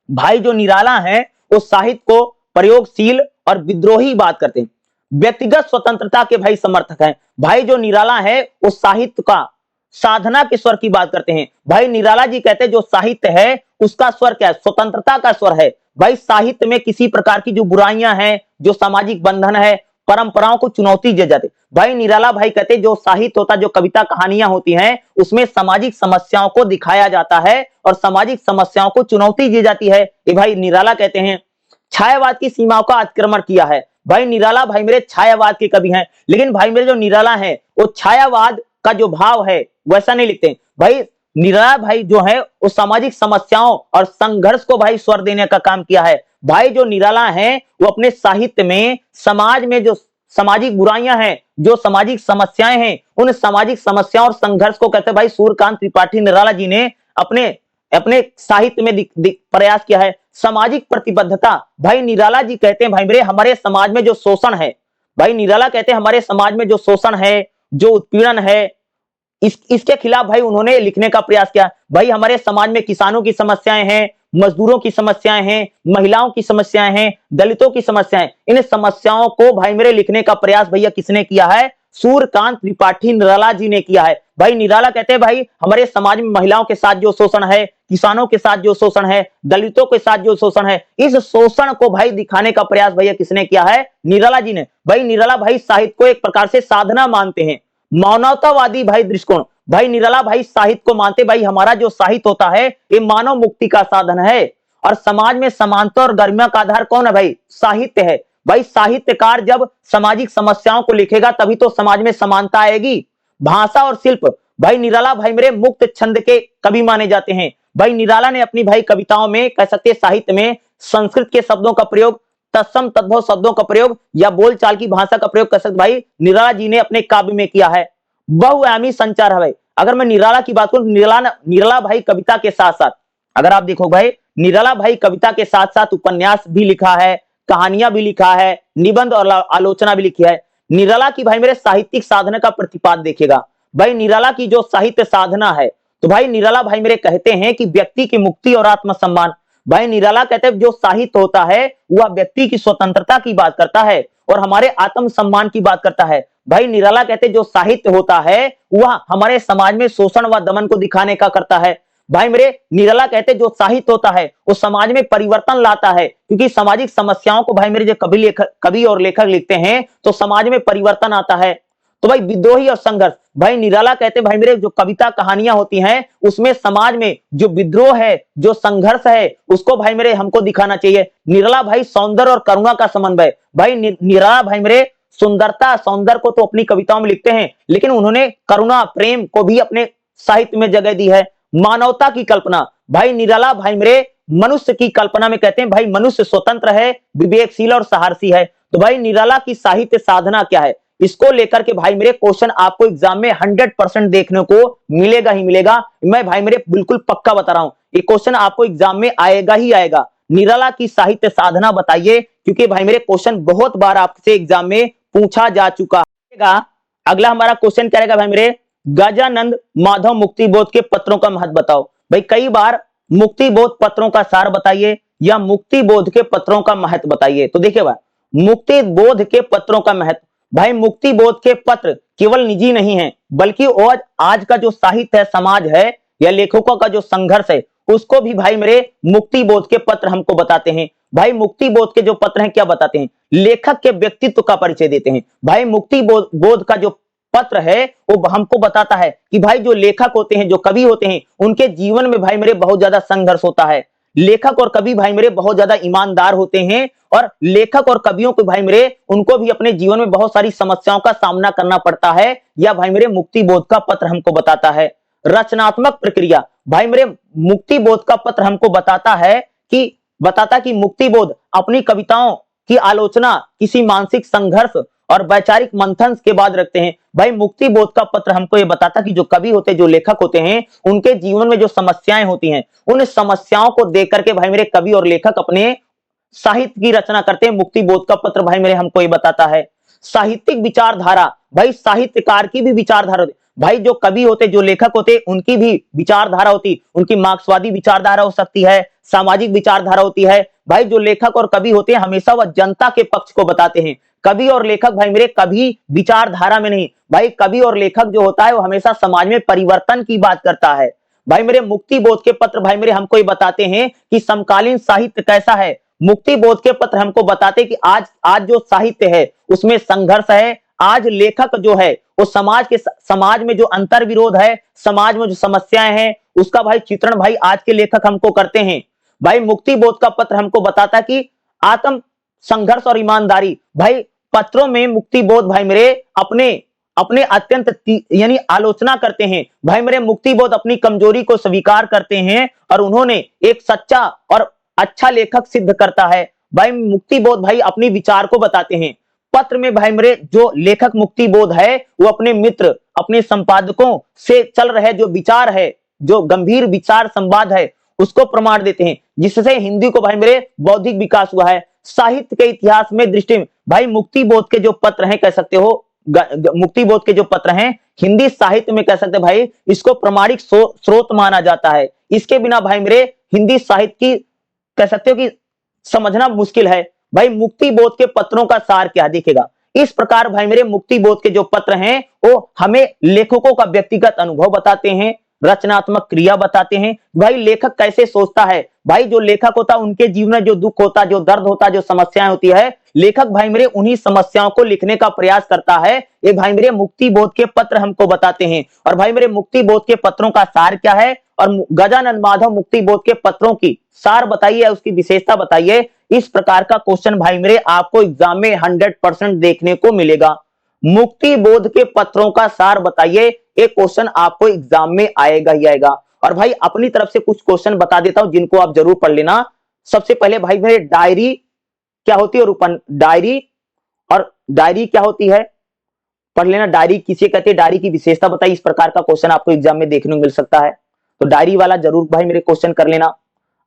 भाई जो निराला है वो साहित्य को प्रयोगशील और विद्रोही बात करते हैं, व्यक्तिगत स्वतंत्रता के भाई समर्थक हैं। भाई जो निराला है वो साहित्य का साधना के स्वर की बात करते हैं। भाई निराला जी कहते हैं जो साहित्य है उसका स्वर क्या है? स्वतंत्रता का स्वर है। भाई साहित्य में किसी प्रकार की जो बुराइयां हैं, जो सामाजिक बंधन है, परंपराओं को चुनौती दी जाती। भाई निराला भाई कहते जो साहित्य होता, जो कविता कहानियां होती हैं, उसमें सामाजिक समस्याओं को दिखाया जाता है और सामाजिक समस्याओं को चुनौती दी जाती है। ये भाई निराला कहते हैं। छायावाद की सीमाओं का अतिक्रमण किया है। भाई निराला भाई मेरे छायावाद के कवि हैं, लेकिन भाई मेरे जो निराला है वो छायावाद का जो भाव है वैसा नहीं लिखते। भाई निराला भाई जो है वो सामाजिक समस्याओं और संघर्ष को भाई स्वर देने का काम किया है। भाई जो निराला है वो अपने साहित्य में समाज में जो सामाजिक बुराइयां हैं, जो सामाजिक समस्याएं हैं, उन सामाजिक समस्याओं और संघर्ष को कहते हैं भाई सूर्यकांत त्रिपाठी निराला जी ने अपने अपने साहित्य में प्रयास किया है। सामाजिक प्रतिबद्धता, भाई निराला जी कहते हैं भाई मेरे हमारे समाज में जो शोषण है, भाई निराला कहते हैं हमारे समाज में जो शोषण है, जो उत्पीड़न है, इसके खिलाफ भाई उन्होंने लिखने का प्रयास किया। भाई हमारे समाज में किसानों की समस्याएं हैं, मजदूरों की समस्याएं हैं, महिलाओं की समस्याएं हैं, दलितों की समस्याएं, इन समस्याओं को भाई मेरे लिखने का प्रयास भैया किसने किया है? सूर्यकांत त्रिपाठी निराला जी ने किया है। भाई निराला कहते हैं भाई हमारे समाज में महिलाओं के साथ जो शोषण है, किसानों के साथ जो शोषण है, दलितों के साथ जो शोषण है, इस शोषण को भाई दिखाने का प्रयास भैया किसने किया है? निराला जी ने। भाई निराला भाई साहित्य को एक प्रकार से साधना मानते हैं, मानवतावादी भाई दृष्टिकोण। भाई निराला भाई साहित्य को मानते भाई हमारा जो साहित्य होता है ये मानव मुक्ति का साधन है और समाज में समानता और गरिमा का आधार कौन है? भाई साहित्य है। भाई साहित्यकार जब सामाजिक समस्याओं को लिखेगा तभी तो समाज में समानता आएगी। भाषा और शिल्प, भाई निराला भाई मेरे मुक्त छंद के कवि माने जाते हैं। भाई निराला ने अपनी भाई कविताओं में कह सकते हैं साहित्य में संस्कृत के शब्दों का प्रयोग, तत्सम तद्भव शब्दों का प्रयोग या बोलचाल की भाषा का प्रयोग कर सकते भाई निराला जी ने अपने काव्य में किया है। बहुआयामी संचार है भाई। अगर मैं निराला की बात करूं, निराला भाई कविता के साथ साथ, अगर आप देखो भाई निराला भाई कविता के साथ साथ उपन्यास भी लिखा है, कहानियां भी लिखा है, निबंध और आलोचना भी लिखी है। निराला की भाई मेरे साहित्यिक साधना का प्रतिपाद देखेगा। भाई निराला की जो साहित्य साधना है, तो भाई निराला भाई मेरे कहते हैं कि व्यक्ति की मुक्ति और आत्मसम्मान। भाई निराला कहते हैं जो साहित्य होता है वह व्यक्ति की स्वतंत्रता की बात करता है और हमारे आत्मसम्मान की बात करता है। भाई निराला कहते हैं जो साहित्य होता है वह हमारे समाज में शोषण व दमन को दिखाने का करता है। भाई मेरे निराला कहते हैं जो साहित्य होता है वो समाज में परिवर्तन लाता है, क्योंकि सामाजिक समस्याओं को भाई मेरे जो कवि और लेखक लिखते हैं तो समाज में परिवर्तन आता है। तो भाई विद्रोही और संघर्ष, भाई निराला कहते हैं भाई मेरे जो कविता कहानियां होती हैं उसमें समाज में जो विद्रोह है, जो संघर्ष है, उसको भाई मेरे हमको दिखाना चाहिए। निराला भाई सौंदर्य और करुणा का समन्वय, भाई निराला भाई मेरे सुंदरता सौंदर्य को तो अपनी कविताओं में लिखते हैं, लेकिन उन्होंने करुणा प्रेम को भी अपने साहित्य में जगह दी है। मानवता की कल्पना, भाई निराला भाई मेरे मनुष्य की कल्पना में कहते हैं भाई मनुष्य स्वतंत्र है, विवेकशील और साहसी है। तो भाई निराला की साहित्य साधना क्या है, इसको लेकर के भाई मेरे क्वेश्चन आपको एग्जाम में 100% देखने को मिलेगा ही मिलेगा। मैं भाई मेरे बिल्कुल पक्का बता रहा हूं, ये क्वेश्चन आपको एग्जाम में आएगा ही आएगा। निराला की साहित्य साधना बताइए, क्योंकि भाई मेरे क्वेश्चन बहुत बार आपसे एग्जाम में पूछा जा चुका है। अगला हमारा क्वेश्चन क्या रहेगा भाई मेरे, गजानंद माधव मुक्तिबोध के पत्रों का महत्व बताओ। भाई कई बार मुक्तिबोध पत्रों का सार बताइए या मुक्तिबोध के पत्रों का महत्व बताइए। तो देखिए भाई मुक्तिबोध के पत्रों का महत्व, भाई मुक्तिबोध के पत्र केवल निजी नहीं है, बल्कि आज का जो साहित्य है, समाज है या लेखकों का जो संघर्ष है, उसको भी भाई मेरे मुक्तिबोध के पत्र हमको बताते हैं। भाई मुक्तिबोध के जो पत्र हैं क्या बताते हैं, लेखक के व्यक्तित्व का परिचय देते हैं। भाई मुक्तिबोध का जो पत्र है वो हमको बताता है कि भाई जो लेखक होते हैं, जो कवि होते हैं, उनके जीवन में भाई मेरे बहुत ज्यादा संघर्ष होता है। लेखक और कवि भाई मेरे बहुत ज्यादा ईमानदार होते हैं और लेखक और कवियों को भाई मेरे उनको भी अपने जीवन में बहुत सारी समस्याओं का सामना करना पड़ता है, या भाई मेरे मुक्तिबोध का पत्र हमको बताता है। रचनात्मक प्रक्रिया, भाई मेरे मुक्तिबोध का पत्र हमको बताता कि मुक्तिबोध अपनी कविताओं की आलोचना किसी मानसिक संघर्ष और वैचारिक मंथन के बाद रखते हैं। भाई मुक्तिबोध का पत्र हमको ये बताता कि जो कवि होते हैं, जो लेखक होते हैं, उनके जीवन में जो समस्याएं होती हैं, उन समस्याओं को देख करके भाई मेरे कवि और लेखक अपने साहित्य की रचना करते हैं। मुक्तिबोध का पत्र भाई मेरे हमको ये बताता है। साहित्यिक विचारधारा, भाई साहित्यकार की भी विचारधारा होती, भाई जो कवि होते, जो लेखक होते, उनकी भी विचारधारा होती, उनकी मार्क्सवादी विचारधारा हो सकती है, सामाजिक विचारधारा होती है। भाई जो लेखक और कवि होते हैं हमेशा वह जनता के पक्ष को बताते हैं। कवि और लेखक भाई मेरे कभी विचारधारा में नहीं, भाई कवि और लेखक जो होता है वो हमेशा समाज में परिवर्तन की बात करता है। भाई मेरे मुक्तिबोध के पत्र भाई मेरे हमको ये बताते हैं कि समकालीन साहित्य कैसा है। मुक्तिबोध के पत्र हमको बताते कि आज जो साहित्य है उसमें संघर्ष है। आज लेखक जो है वो समाज में जो अंतर विरोध है, समाज में जो समस्याएं हैं, उसका भाई चित्रण भाई आज के लेखक हमको करते हैं। भाई मुक्तिबोध का पत्र हमको बताता कि आत्म संघर्ष और ईमानदारी, भाई पत्रों में मुक्तिबोध भाई मेरे अपने अपने अत्यंत यानी आलोचना करते हैं। भाई मेरे मुक्ति बोध अपनी कमजोरी को स्वीकार करते हैं और उन्होंने एक सच्चा और अच्छा लेखक सिद्ध करता है। भाई मुक्ति बोध भाई अपनी विचार को बताते हैं पत्र में। भाई मेरे जो लेखक मुक्ति बोध है वो अपने मित्र, अपने संपादकों से चल रहे जो विचार है, जो गंभीर विचार संवाद है, उसको प्रमाण देते हैं, जिससे हिंदी को भाई मेरे बौद्धिक विकास हुआ है। साहित्य के इतिहास में दृष्टि में भाई मुक्ति बोध के जो पत्र हैं, कह सकते हो मुक्ति बोध के जो पत्र हैं हिंदी साहित्य में, कह सकते हैं भाई इसको प्रमाणिक स्रोत माना जाता है। इसके बिना भाई मेरे हिंदी साहित्य की, कह सकते हो कि समझना मुश्किल है। भाई मुक्ति बोध के पत्रों का सार क्या दिखेगा इस प्रकार। भाई मेरे मुक्ति बोध के जो पत्र हैं वो हमें लेखकों का व्यक्तिगत अनुभव बताते हैं, रचनात्मक क्रिया बताते हैं। भाई लेखक कैसे सोचता है, भाई जो लेखक होता है उनके जीवन में जो दुख होता है, जो दर्द होता है, जो समस्याएं होती है, लेखक भाई मेरे उन्हीं समस्याओं को लिखने का प्रयास करता है। ये भाई मेरे मुक्ति बोध के पत्र हमको बताते हैं। और भाई मेरे मुक्ति बोध के पत्रों का सार क्या है, और गजानन माधव मुक्ति बोध के पत्रों की सार बताइए, उसकी विशेषता बताइए। इस प्रकार का क्वेश्चन भाई मेरे आपको एग्जाम में 100% देखने को मिलेगा। मुक्ति बोध के पत्रों का सार बताइए, एक क्वेश्चन आपको एग्जाम में आएगा ही आएगा। और भाई अपनी तरफ से कुछ क्वेश्चन बता देता हूं जिनको आप जरूर पढ़ लेना। सबसे पहले भाई मेरे डायरी क्या होती है, और डायरी, और डायरी क्या होती है पढ़ लेना। डायरी किसे कहते हैं, डायरी की विशेषता बताइए। इस प्रकार का क्वेश्चन आपको एग्जाम में देखने को मिल सकता है, तो डायरी वाला जरूर भाई मेरे क्वेश्चन कर लेना।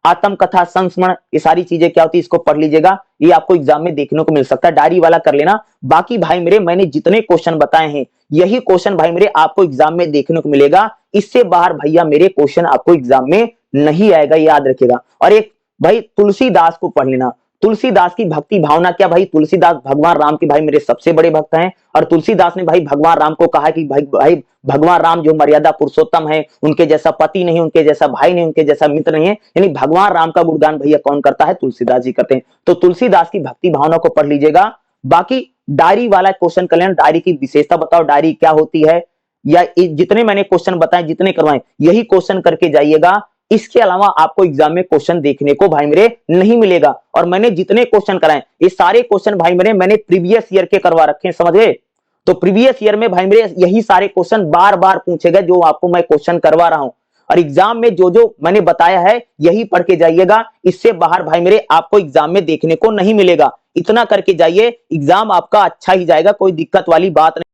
आत्मकथा, संस्मरण, ये सारी चीजें क्या होती है इसको पढ़ लीजिएगा, ये आपको एग्जाम में देखने को मिल सकता है, डायरी वाला कर लेना। बाकी भाई मेरे मैंने जितने क्वेश्चन बताए हैं यही क्वेश्चन भाई मेरे आपको एग्जाम में देखने को मिलेगा। इससे बाहर भैया मेरे क्वेश्चन आपको एग्जाम में नहीं आएगा, याद रखिएगा। और एक भाई तुलसीदास को पढ़ लेना। तुलसीदास की भक्ति भावना क्या, भाई तुलसीदास भगवान राम के भाई मेरे सबसे बड़े भक्त हैं। और तुलसीदास ने भाई भगवान राम को कहा कि भाई भगवान राम जो मर्यादा पुरुषोत्तम है, उनके जैसा पति नहीं, उनके जैसा भाई नहीं, उनके जैसा मित्र नहीं है। यानी भगवान राम का गुणगान भैया कौन करता है, तुलसीदास जी करते हैं। तो तुलसीदास की भक्ति भावना को पढ़ लीजिएगा। बाकी डायरी वाला क्वेश्चन कर लेना, डायरी की विशेषता बताओ, डायरी क्या होती है, या जितने मैंने क्वेश्चन बताए, जितने करवाए, यही क्वेश्चन करके जाइएगा। इसके अलावा आपको एग्जाम में क्वेश्चन देखने को भाई मेरे नहीं मिलेगा। और मैंने जितने क्वेश्चन कराए ये सारे क्वेश्चन भाई मेरे मैंने प्रीवियस ईयर के करवा रखे हैं, समझ गए। तो प्रीवियस ईयर में भाई मेरे यही सारे क्वेश्चन बार बार पूछे गए जो आपको मैं क्वेश्चन करवा रहा हूं। और एग्जाम में जो जो मैंने बताया है यही पढ़ के जाइएगा। इससे बाहर भाई मेरे आपको एग्जाम में देखने को नहीं मिलेगा। इतना करके जाइए, एग्जाम आपका अच्छा ही जाएगा, कोई दिक्कत वाली बात नहीं।